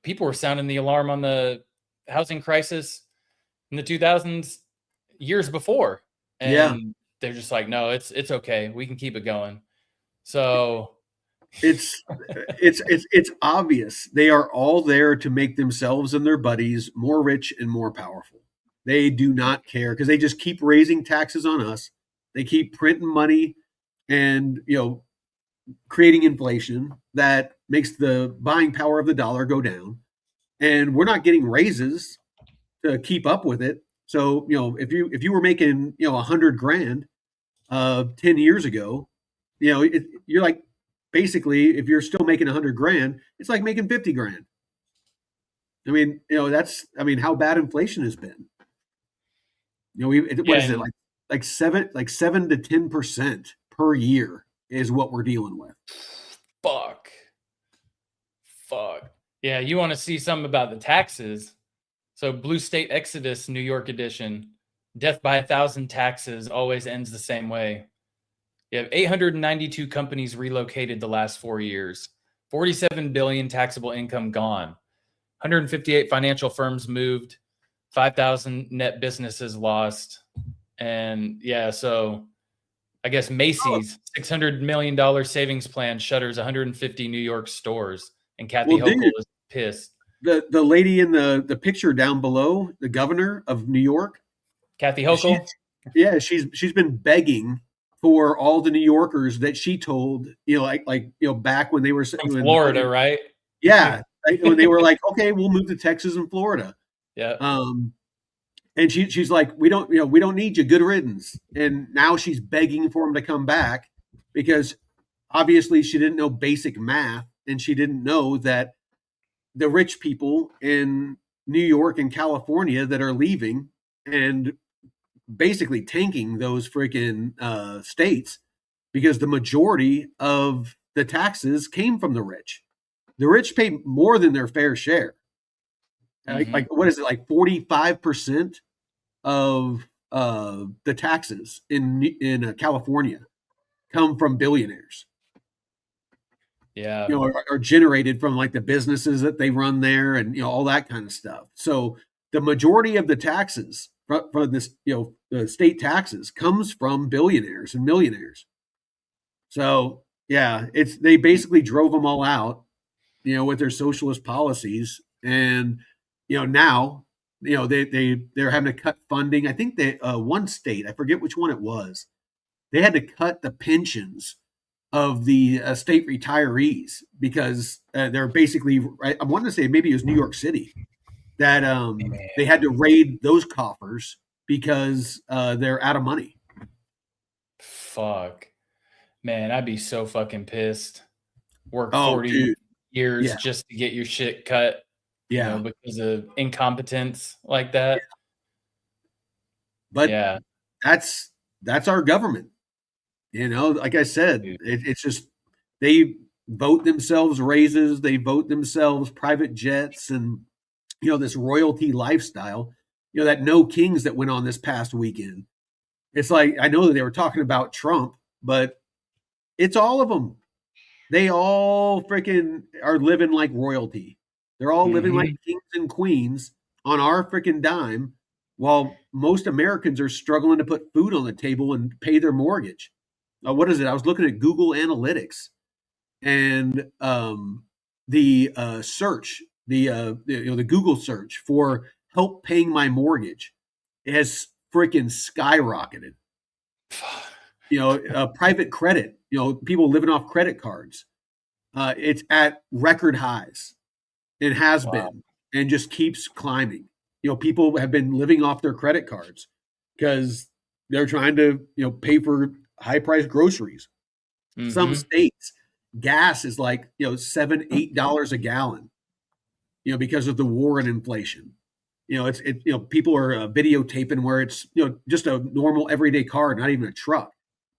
People were sounding the alarm on the housing crisis in the 2000s years before, Yeah, and they're just like, no, it's okay, we can keep it going. So it's it's obvious they are all there to make themselves and their buddies more rich and more powerful. They do not care because they just keep raising taxes on us. They keep printing money and creating inflation that makes the buying power of the dollar go down. And we're not getting raises to keep up with it. So, if you were making, 100 grand 10 years ago, you're like, basically, if you're still making 100 grand, it's like making 50 grand. I mean, how bad inflation has been. What yeah, is it and like 7 to 10% per year is what we're dealing with. fuck, fuck. Yeah, you want to see something about the taxes? So, Blue State Exodus, New York edition. Death by 1,000 taxes always ends the same way. You have 892 companies relocated the last 4 years. 47 billion taxable income gone. 158 financial firms moved. 5,000 net businesses lost. And yeah, so I guess Oh, Macy's $600 million savings plan shutters 150 New York stores. And Kathy well, dude, Hochul is pissed. the lady in the picture down below, the governor of New York, Kathy she's Hochul yeah, she's been begging for all the New Yorkers that she told, back when they were from when Florida, fucking right? yeah, right, when they were like, okay, we'll move to Texas and Florida. Yeah. Um, and she's like, we don't need you. Good riddance. And now she's begging for him to come back because obviously she didn't know basic math and she didn't know that the rich people in New York and California that are leaving and basically tanking those freaking states because the majority of the taxes came from the rich. The rich pay more than their fair share. Like what is it, like 45% of the taxes in California come from billionaires. Yeah. Are generated from like the businesses that they run there, and all that kind of stuff. So the majority of the taxes from this, the state taxes, comes from billionaires and millionaires. So yeah, they basically drove them all out, with their socialist policies, and now they're having to cut funding. I think that one state, I forget which one it was, they had to cut the pensions of the state retirees because they're basically, I want to say maybe it was New York City, that they had to raid those coffers because they're out of money. Fuck, man, I'd be so fucking pissed. Work 40 years just to get your shit cut, because of incompetence like that. But that's our government. Like I said, it's just, they vote themselves raises, they vote themselves private jets, and this royalty lifestyle. That No Kings that went on this past weekend. It's like, I know that they were talking about Trump, but it's all of them. They all freaking are living like royalty. They're all living like kings and queens on our freaking dime, while most Americans are struggling to put food on the table and pay their mortgage. What is it? I was looking at Google Analytics, and the search, the Google search for help paying my mortgage has freaking skyrocketed. Private credit, people living off credit cards, it's at record highs. It has been, and just keeps climbing. People have been living off their credit cards because they're trying to, pay for high priced groceries. Some states, gas is like, $7, $8 a gallon, because of the war and inflation. People are videotaping where it's, just a normal everyday car, not even a truck,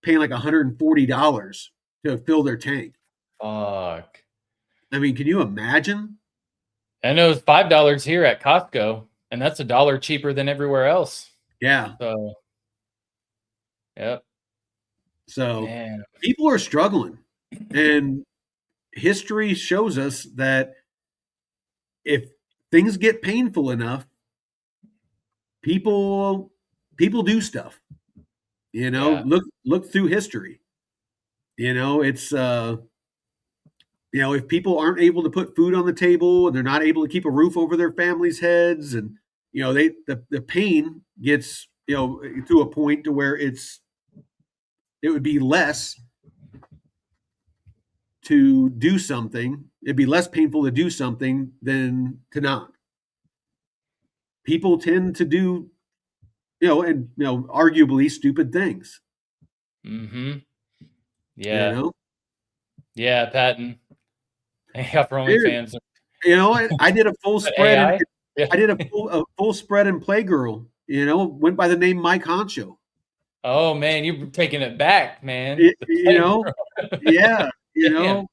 paying like $140 to fill their tank. Fuck. I mean, can you imagine? I know it's $5 here at Costco, and that's $1 cheaper than everywhere else. Yeah. So, yep. So people are struggling, and history shows us that if things get painful enough, people do stuff. Look through history. It's if people aren't able to put food on the table, and they're not able to keep a roof over their families' heads, and the pain gets to a point to where it would be less to do something. It'd be less painful to do something than to not. People tend to do, arguably stupid things. Yeah. Yeah, Patton. Yeah, for OnlyFans. I did a full spread. I did a full spread in Playgirl. Went by the name Mike Honcho. Oh man, you're taking it back, man. Yeah. What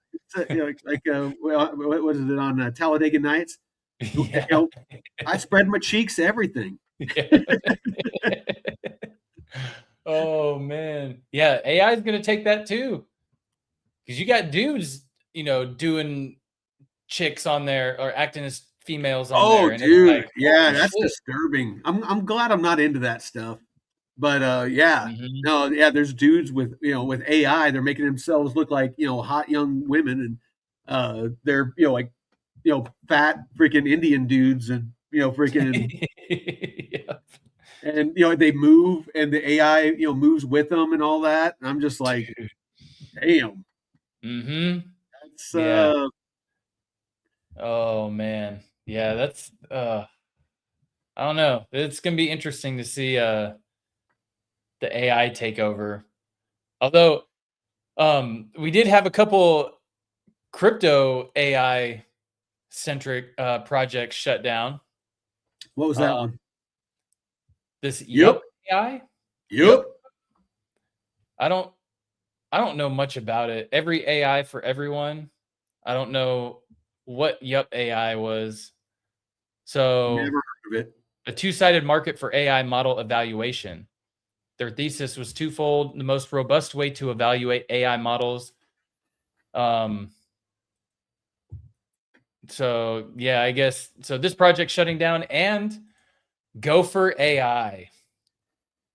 was it on Talladega Nights? I spread my cheeks, everything. Oh man, yeah, AI is gonna take that too, because you got dudes, doing chicks on there or acting as females on there. Oh, dude, that's disturbing. I'm glad I'm not into that stuff. But there's dudes with with AI. They're making themselves look like hot young women, and they're fat freaking Indian dudes, and freaking and they move, and the AI moves with them and all that. And I'm just like, damn. That's oh man, yeah, that's I don't know. It's gonna be interesting to see the AI take over. Although we did have a couple crypto AI centric projects shut down. What was that one? This Yup AI? Yup. I don't I don't know much about it. Every AI for everyone. I don't know what Yup AI was. Never So heard of it. a two-sided market for AI model evaluation. Their thesis was twofold: the most robust way to evaluate AI models. Um, so yeah, I guess so. This project shutting down, and Gopher AI.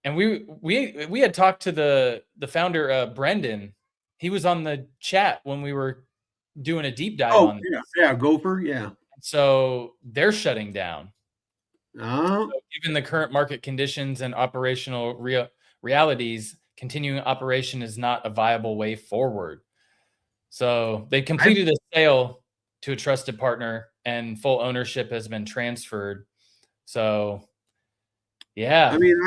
And we had talked to the founder, Brendan. He was on the chat when we were doing a deep dive Oh on yeah, this. yeah, Gopher, yeah. So they're shutting down. Uh, So given the current market conditions and operational realities, continuing operation is not a viable way forward. So they I completed a sale to a trusted partner, and full ownership has been transferred. So I yeah, mean,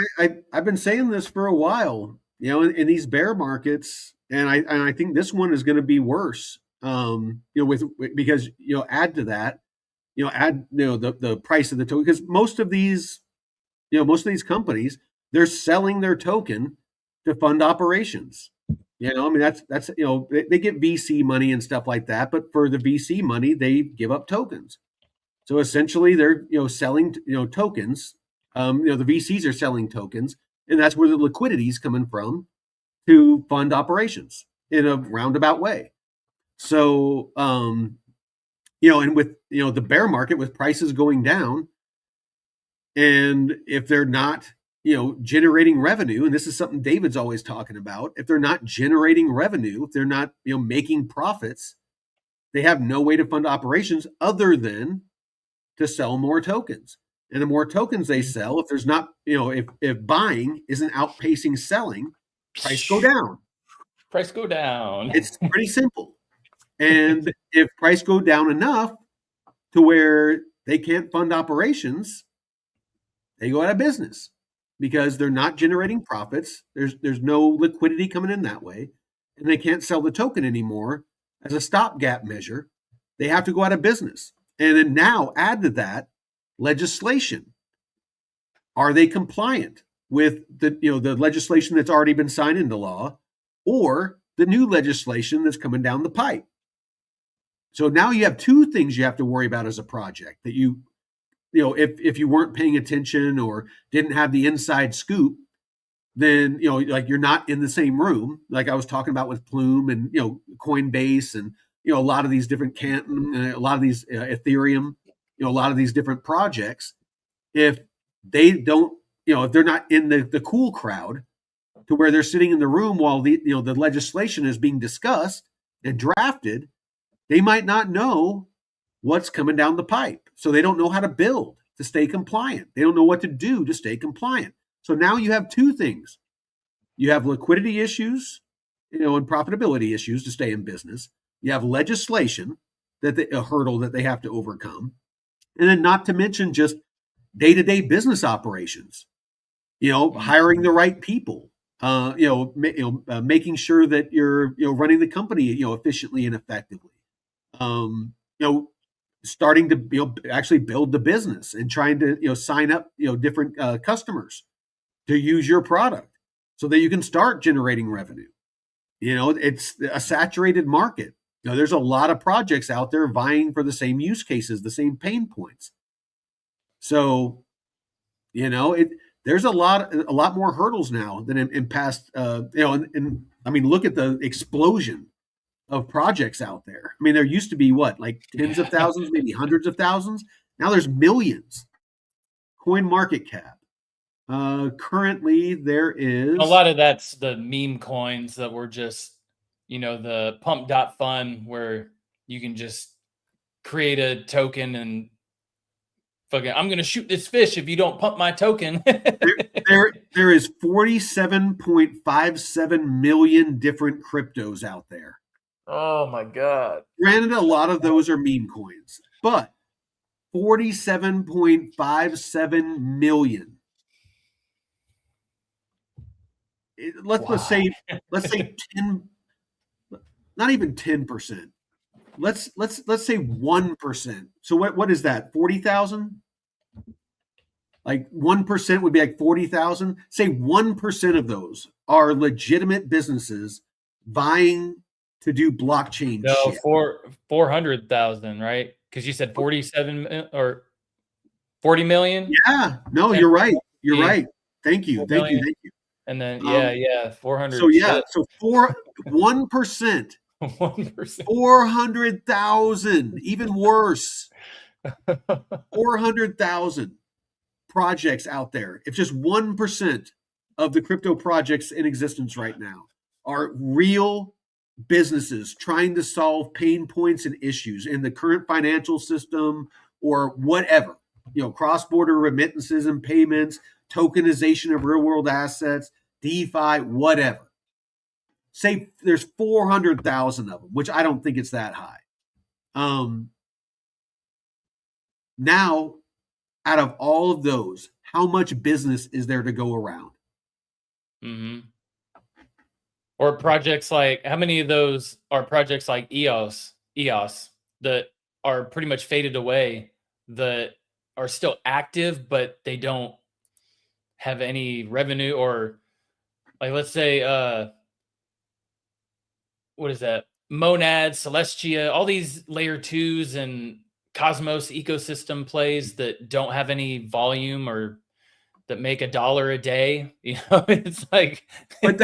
I've been saying this for a while, in these bear markets, and I think this one is going to be worse. Because add to that, the price of the token, because most of these companies, they're selling their token to fund operations. I mean that's they get VC money and stuff like that, but for the VC money, they give up tokens. So essentially, they're selling tokens. The VCs are selling tokens, and that's where the liquidity is coming from to fund operations in a roundabout way. So and with the bear market with prices going down, and if they're not generating revenue, and this is something David's always talking about, if they're not generating revenue, if they're not making profits, they have no way to fund operations other than to sell more tokens. And the more tokens they sell, if there's not, if buying isn't outpacing selling, price go down. price go down. It's pretty simple. And if price go down enough to where they can't fund operations, they go out of business because they're not generating profits. There's no liquidity coming in that way, and they can't sell the token anymore as a stopgap measure. They have to go out of business. And then now add to that legislation. Are they compliant with the legislation that's already been signed into law, or the new legislation that's coming down the pipe? So now you have two things you have to worry about as a project that if you weren't paying attention or didn't have the inside scoop, then like you're not in the same room, like I was talking about with Plume and Coinbase and a lot of these different Canton, a lot of these Ethereum, a lot of these different projects. If they don't, if they're not in the cool crowd to where they're sitting in the room while the legislation is being discussed and drafted, they might not know what's coming down the pipe. So they don't know how to build to stay compliant. They don't know what to do to stay compliant. So now you have two things. You have liquidity issues, and profitability issues to stay in business. You have legislation a hurdle that they have to overcome. And then not to mention just day-to-day business operations, hiring the right people, making sure that you're, running the company, efficiently and effectively. Starting to actually build the business and trying to sign up different customers to use your product so that you can start generating revenue. It's a saturated market. There's a lot of projects out there vying for the same use cases, the same pain points. So there's a lot more hurdles now than in past. And I mean, look at the explosion of projects out there. I mean, there used to be like tens of thousands, maybe hundreds of thousands. Now there's millions. Coin market cap. Currently, there is A lot of that's the meme coins that were just, the pump.fun, where you can just create a token and fucking, I'm gonna shoot this fish if you don't pump my token. there is 47.57 million different cryptos out there. Oh my god. Granted, a lot of those are meme coins, but 47.57 million. Let's say 10, not even 10%. Let's say 1%. So what is that? 40,000? Like 1% would be like 40,000. Say 1% of those are legitimate businesses vying to do blockchain No, shit. 400,000, right? Because you said 47 or 40 million. Yeah, no, And you're right. You're 40 right. Thank you. 4 Thank you. million, Thank you. and then Um, yeah, so 400. yeah, Shit, so 1%, 1%. 400,000, even worse, 400,000 projects out there. If just 1% of the crypto projects in existence right now are real businesses trying to solve pain points and issues in the current financial system or whatever, cross-border remittances and payments, tokenization of real-world assets, DeFi, whatever. Say there's 400,000 of them, which I don't think it's that high. Now, out of all of those, how much business is there to go around? Mm-hmm. Or projects like, how many of those are projects like EOS that are pretty much faded away, that are still active, but they don't have any revenue? Or like, let's say, what is that? Monad, Celestia, all these layer twos and Cosmos ecosystem plays that don't have any volume or that make $1 a day. It's like, But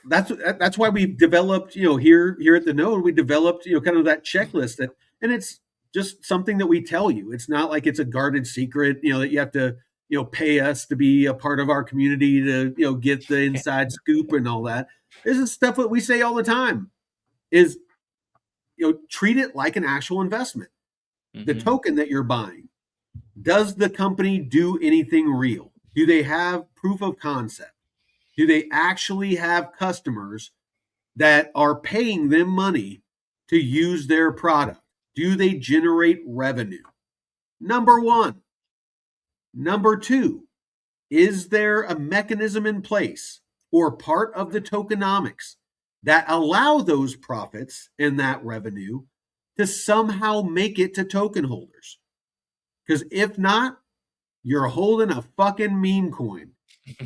that's why we've developed, here at the Node, we developed, kind of that checklist and it's just something that we tell you. It's not like it's a guarded secret, that you have to, pay us to be a part of our community to, get the inside scoop and all that. This is stuff that we say all the time. Is treat it like an actual investment. Mm-hmm. The token that you're buying, does the company do anything real? Do they have proof of concept? Do they actually have customers that are paying them money to use their product? Do they generate revenue? Number one. Number two, is there a mechanism in place or part of the tokenomics that allow those profits and that revenue to somehow make it to token holders? Because if not, you're holding a fucking meme coin.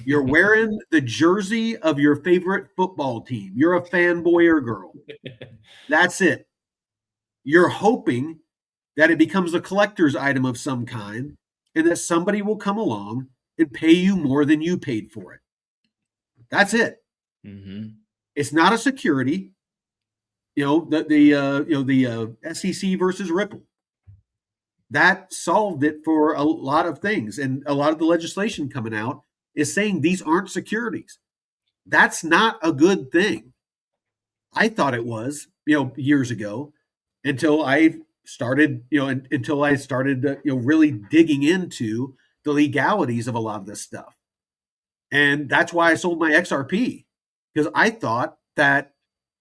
You're wearing the jersey of your favorite football team. You're a fanboy or girl. That's it. You're hoping that it becomes a collector's item of some kind and that somebody will come along and pay you more than you paid for it. That's it. Mm-hmm. It's not a security. The SEC versus Ripple. That solved it for a lot of things. And a lot of the legislation coming out is saying these aren't securities. That's not a good thing. I thought it was, years ago, until I started, really digging into the legalities of a lot of this stuff. And that's why I sold my XRP, because I thought that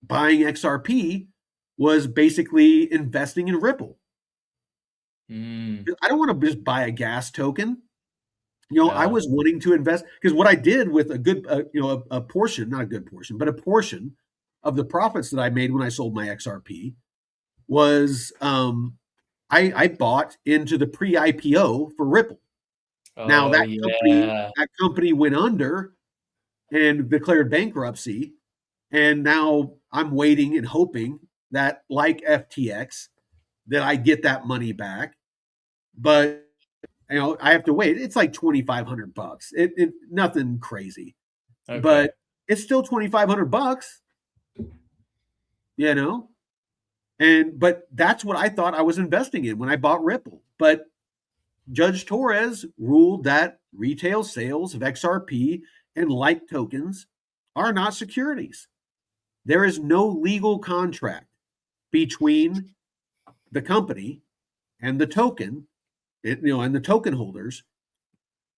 buying XRP was basically investing in Ripple. I don't want to just buy a gas token. I was wanting to invest, because what I did with a good, a portion, not a good portion, but a portion of the profits that I made when I sold my XRP was I bought into the pre-IPO for Ripple. Now that company went under and declared bankruptcy, and now I'm waiting and hoping that, like FTX, that I get that money back. But I have to wait. It's like $2,500. It nothing crazy, okay. But it's still $2,500. But that's what I thought I was investing in when I bought Ripple. But Judge Torres ruled that retail sales of XRP and like tokens are not securities. There is no legal contract between the company and the token, and the token holders,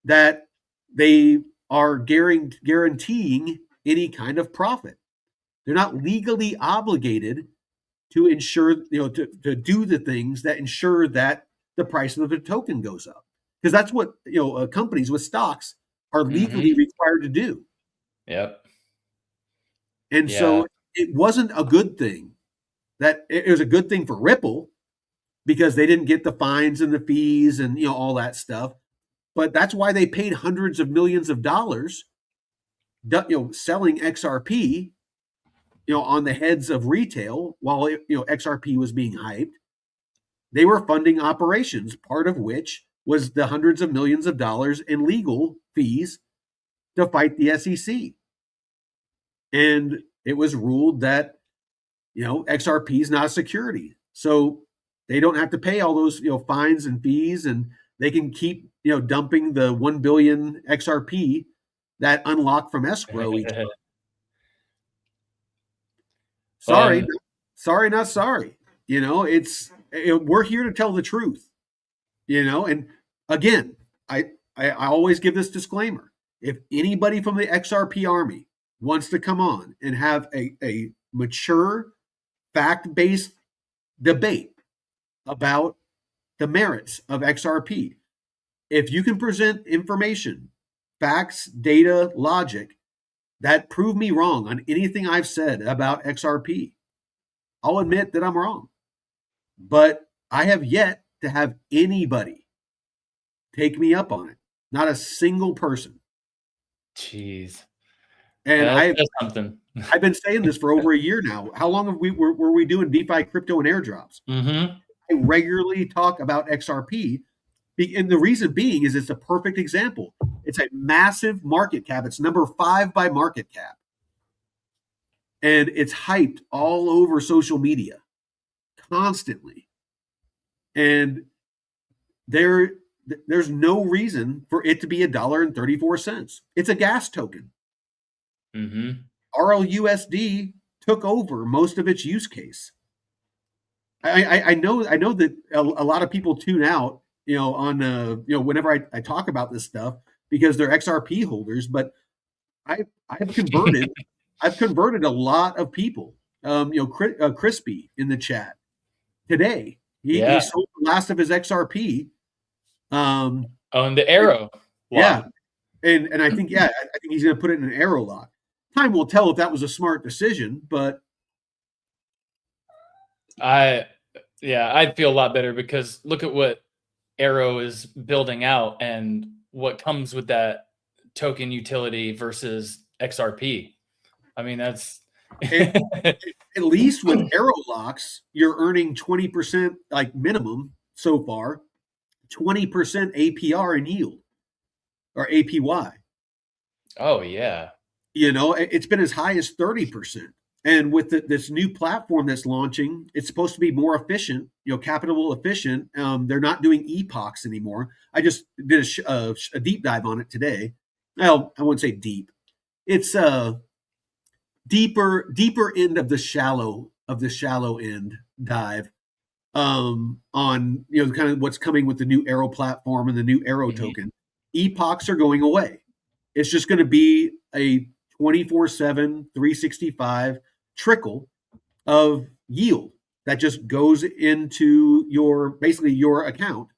that they are guaranteeing any kind of profit. They're not legally obligated to ensure, to do the things that ensure that the price of the token goes up. Because that's what, companies with stocks are legally required to do. Yep. And so it wasn't a good thing. That it was a good thing for Ripple, because they didn't get the fines and the fees and, all that stuff. But that's why they paid hundreds of millions of dollars, selling XRP, on the heads of retail while XRP was being hyped. They were funding operations, part of which was the hundreds of millions of dollars in legal fees to fight the SEC. And it was ruled that XRP is not a security, so they don't have to pay all those fines and fees, and they can keep dumping the 1 billion XRP that unlocked from escrow each month. Sorry, not sorry. We're here to tell the truth. And again, I always give this disclaimer: if anybody from the XRP army wants to come on and have a mature, fact-based debate about the merits of XRP, if you can present information, facts, data, logic that prove me wrong on anything I've said about XRP, I'll admit that I'm wrong. But I have yet to have anybody take me up on it. Not a single person. Jeez. And that's something. I've been saying this for over a year now. How long have were we doing DeFi, crypto, and airdrops? Mm-hmm. I regularly talk about XRP, and the reason being is it's a perfect example. It's a massive market cap. It's number 5 by market cap, and it's hyped all over social media constantly. And there's no reason for it to be $1.34. It's a gas token. Mm-hmm. RLUSD took over most of its use case. I know that a lot of people tune out, on whenever I talk about this stuff because they're XRP holders, but I've converted a lot of people. Crispy in the chat today, he sold the last of his XRP. On the Arrow. Yeah, and I think I think he's going to put it in an Arrow lock. Time will tell if that was a smart decision, but I'd feel a lot better because look at what Arrow is building out and what comes with that token utility versus XRP. I mean, that's at least with Arrow locks, you're earning 20% like minimum so far, 20% APR in yield or APY. Oh yeah. It's been as high as 30%. And with this new platform that's launching, it's supposed to be more efficient, capital efficient. They're not doing epochs anymore. I just did a deep dive on it today. Well, I wouldn't say deep. It's a deeper end of the shallow end dive on kind of what's coming with the new Arrow platform and the new Arrow token. Epochs are going away. It's just going to be a 24/7, 365 trickle of yield that just goes into your account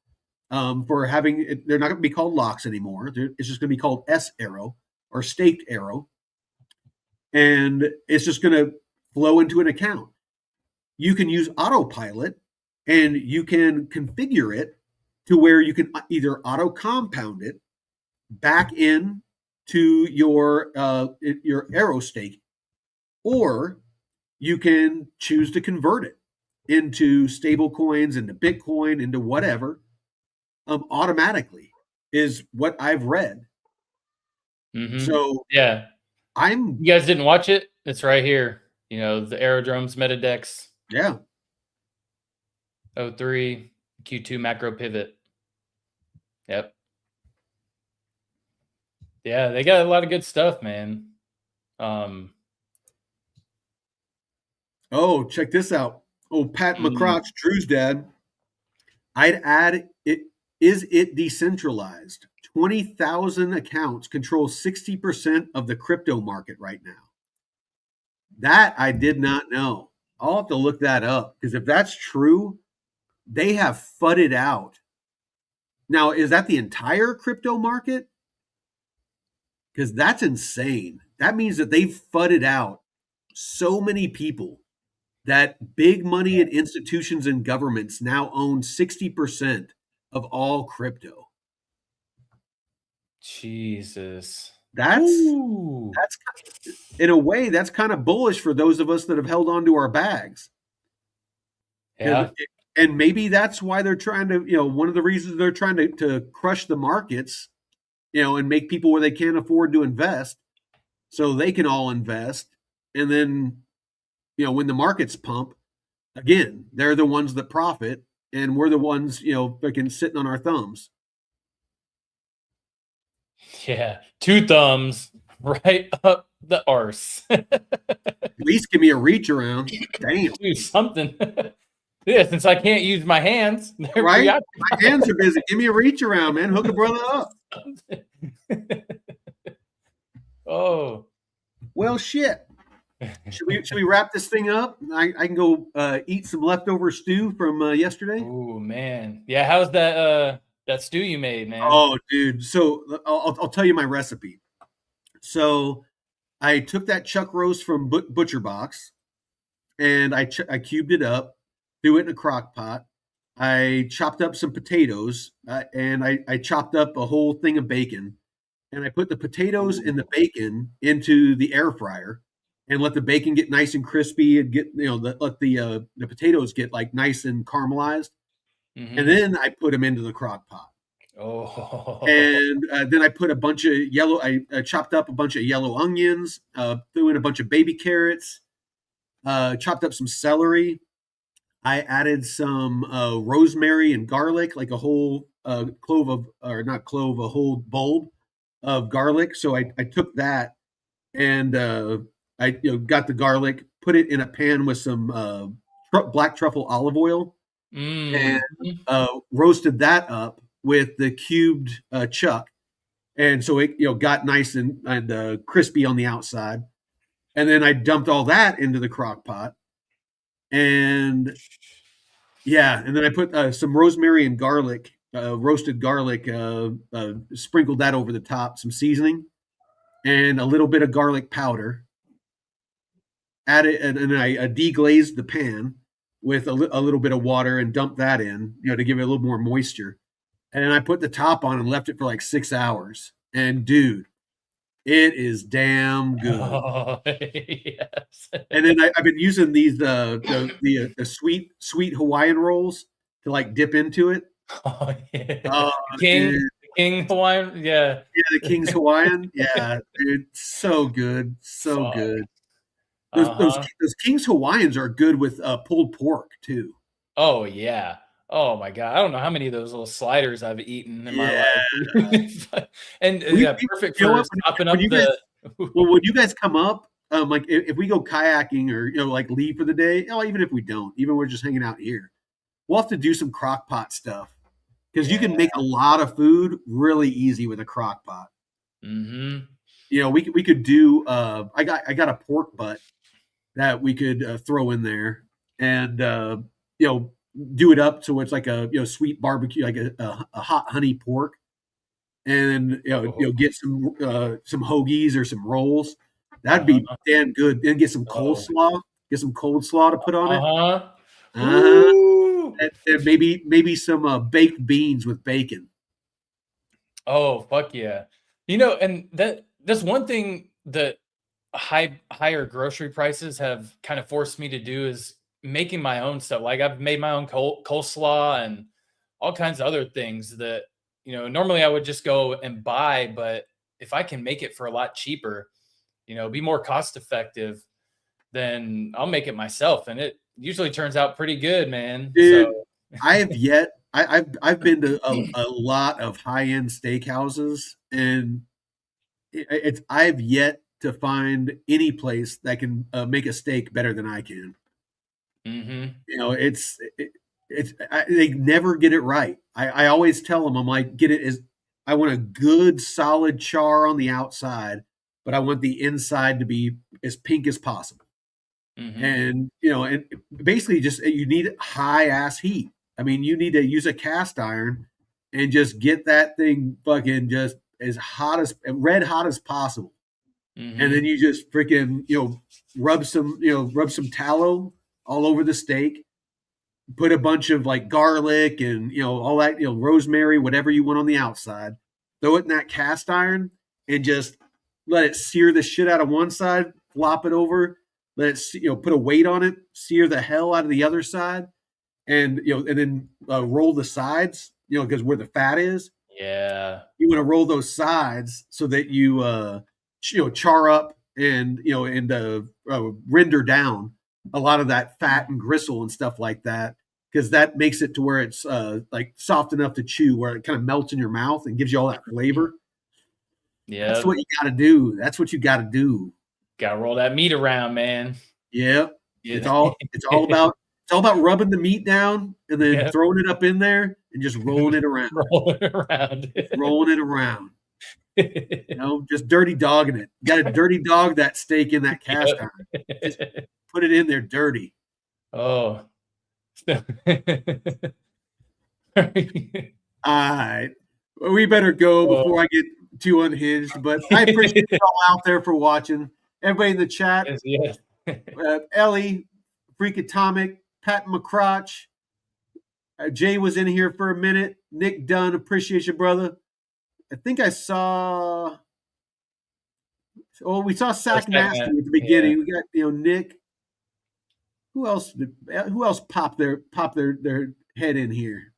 for having it. They're not going to be called locks anymore. It's just going to be called S Arrow or staked Arrow, and it's just going to flow into an account. You can use autopilot, and you can configure it to where you can either auto compound it back in to your Arrow stake, or you can choose to convert it into stable coins, into Bitcoin, into whatever, automatically is what I've read. Mm-hmm. So yeah, you guys didn't watch it? It's right here. The Aerodromes MetaDex. Yeah. 03 Q2 macro pivot. Yep. Yeah, they got a lot of good stuff, man. Oh, check this out. Oh, Pat McCrotch, Drew's dad. I'd add it. Is it decentralized? 20,000 accounts control 60% of the crypto market right now. That I did not know. I'll have to look that up because if that's true, they have fudded out. Now, is that the entire crypto market? Because that's insane. That means that they've fudded out so many people that big money and institutions and governments now own 60% of all crypto. Jesus. That's in a way, that's kind of bullish for those of us that have held on to our bags. Yeah. And maybe that's why they're trying to, one of the reasons they're trying to crush the markets, and make people where they can't afford to invest so they can all invest. And then, when the markets pump, again, they're the ones that profit and we're the ones, freaking sitting on our thumbs. Yeah. Two thumbs right up the arse. At least give me a reach around. Damn. Do something. Yeah, since I can't use my hands, they're Right? My hands are busy. Give me a reach around, man. Hook a brother up. Oh. Well, shit. Should we wrap this thing up? I can go eat some leftover stew from yesterday. Oh man, yeah. How's that stew you made, man? Oh, dude. So I'll tell you my recipe. So I took that chuck roast from Butcher Box, and I cubed it up, threw it in a crock pot. I chopped up some potatoes, and I chopped up a whole thing of bacon, and I put the potatoes and the bacon into the air fryer, and let the bacon get nice and crispy, and get let the potatoes get like nice and caramelized, and then I put them into the crock pot. Oh. And then I put a bunch of yellow. I chopped up a bunch of yellow onions, threw in a bunch of baby carrots, chopped up some celery. I added some rosemary and garlic, like a whole clove of, or not clove, a whole bulb of garlic. So I took that and I got the garlic, put it in a pan with some black truffle olive oil, and roasted that up with the cubed chuck, and so it got nice and crispy on the outside. And then I dumped all that into the crock pot, and and then I put some rosemary and garlic, roasted garlic, sprinkled that over the top, some seasoning, and a little bit of garlic powder. Added, and then I deglazed the pan with a little bit of water and dumped that in, to give it a little more moisture. And I put the top on and left it for like 6 hours. And dude, it is damn good. Oh, yes. And then I've been using these the sweet Hawaiian rolls to like dip into it. Oh, yeah. King Hawaiian, yeah. Yeah, the King's Hawaiian. Yeah, dude, so good, so good. Those King's Hawaiians are good with pulled pork too. Oh yeah. Oh my god. I don't know how many of those little sliders I've eaten in my life. And perfect for stopping up the. Well, when you guys come up, like if we go kayaking or like leave for the day, even if we don't, even we're just hanging out here, we'll have to do some crock pot stuff because you can make a lot of food really easy with a crock pot. Mm-hmm. We could do. I got a pork butt that we could throw in there, and do it up so it's like a sweet barbecue, like a hot honey pork, and get some hoagies or some rolls. That'd be damn good. Then get some coleslaw. Get some coleslaw to put on it. And maybe some baked beans with bacon. Oh fuck yeah! And that's one thing that higher grocery prices have kind of forced me to do is making my own stuff. Like I've made my own coleslaw and all kinds of other things that normally I would just go and buy, but if I can make it for a lot cheaper, be more cost effective, then I'll make it myself, and it usually turns out pretty good, man. Dude, I've been to a lot of high-end steakhouses, and I've yet to find any place that can make a steak better than I can. They never get it right. I always tell them, I'm like, I want a good solid char on the outside, but I want the inside to be as pink as possible. And and basically just you need high ass heat. I mean, you need to use a cast iron and just get that thing fucking just as red hot as possible. And then you just freaking rub some tallow all over the steak, put a bunch of like garlic and all that, rosemary, whatever you want on the outside, throw it in that cast iron and just let it sear the shit out of one side flop it over, let it, put a weight on it, sear the hell out of the other side, and and then roll the sides, because where the fat is, Yeah. you want to roll those sides so that you char up and render down a lot of that fat and gristle and stuff like that, because that makes it to where it's like soft enough to chew, where it kind of melts in your mouth and gives you all that flavor. Yeah. That's what you got to do. That's what you got to do. Gotta roll that meat around, man. Yeah. It's all about rubbing the meat down and then throwing it up in there and just rolling it around. Rolling it around. Rolling it around. Just dirty dogging it. You got to dirty dog that steak in that cast iron. Just put it in there dirty. Oh. All right. Well, we better go before I get too unhinged, but I appreciate you all out there for watching. Everybody in the chat. Yes. Ellie, Freak Atomic, Pat McCrotch. Jay was in here for a minute. Nick Dunn, appreciate you, brother. I think I saw. Oh, we saw Sack Nasty at the beginning. We got Nick. Who else popped their head in here?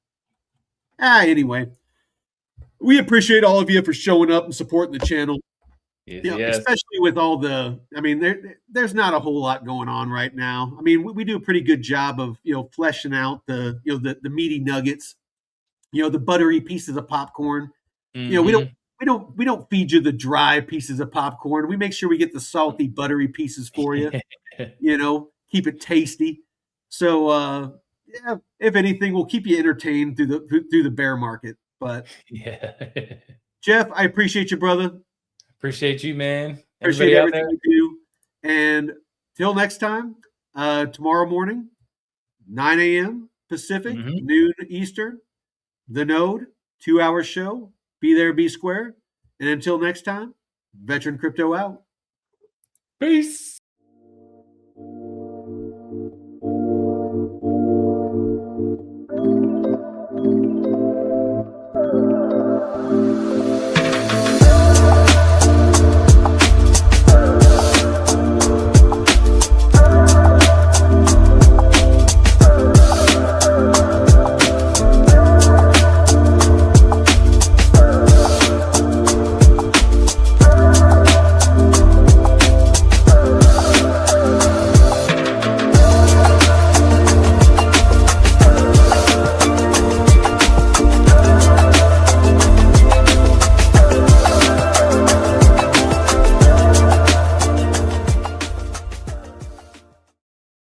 Anyway, we appreciate all of you for showing up and supporting the channel. Yes. Especially with all there's not a whole lot going on right now. I mean, we do a pretty good job of fleshing out the meaty nuggets, the buttery pieces of popcorn. Mm-hmm. We don't feed you the dry pieces of popcorn. We make sure we get the salty, buttery pieces for you. Keep it tasty. So if anything, we'll keep you entertained through the bear market. But Jeff, I appreciate you, brother. Appreciate you, man. Appreciate everything you do. And till next time, tomorrow morning, 9 a.m. Pacific, noon Eastern, The Node, 2-hour show. Be there, be square. And until next time, Veteran Crypto out. Peace.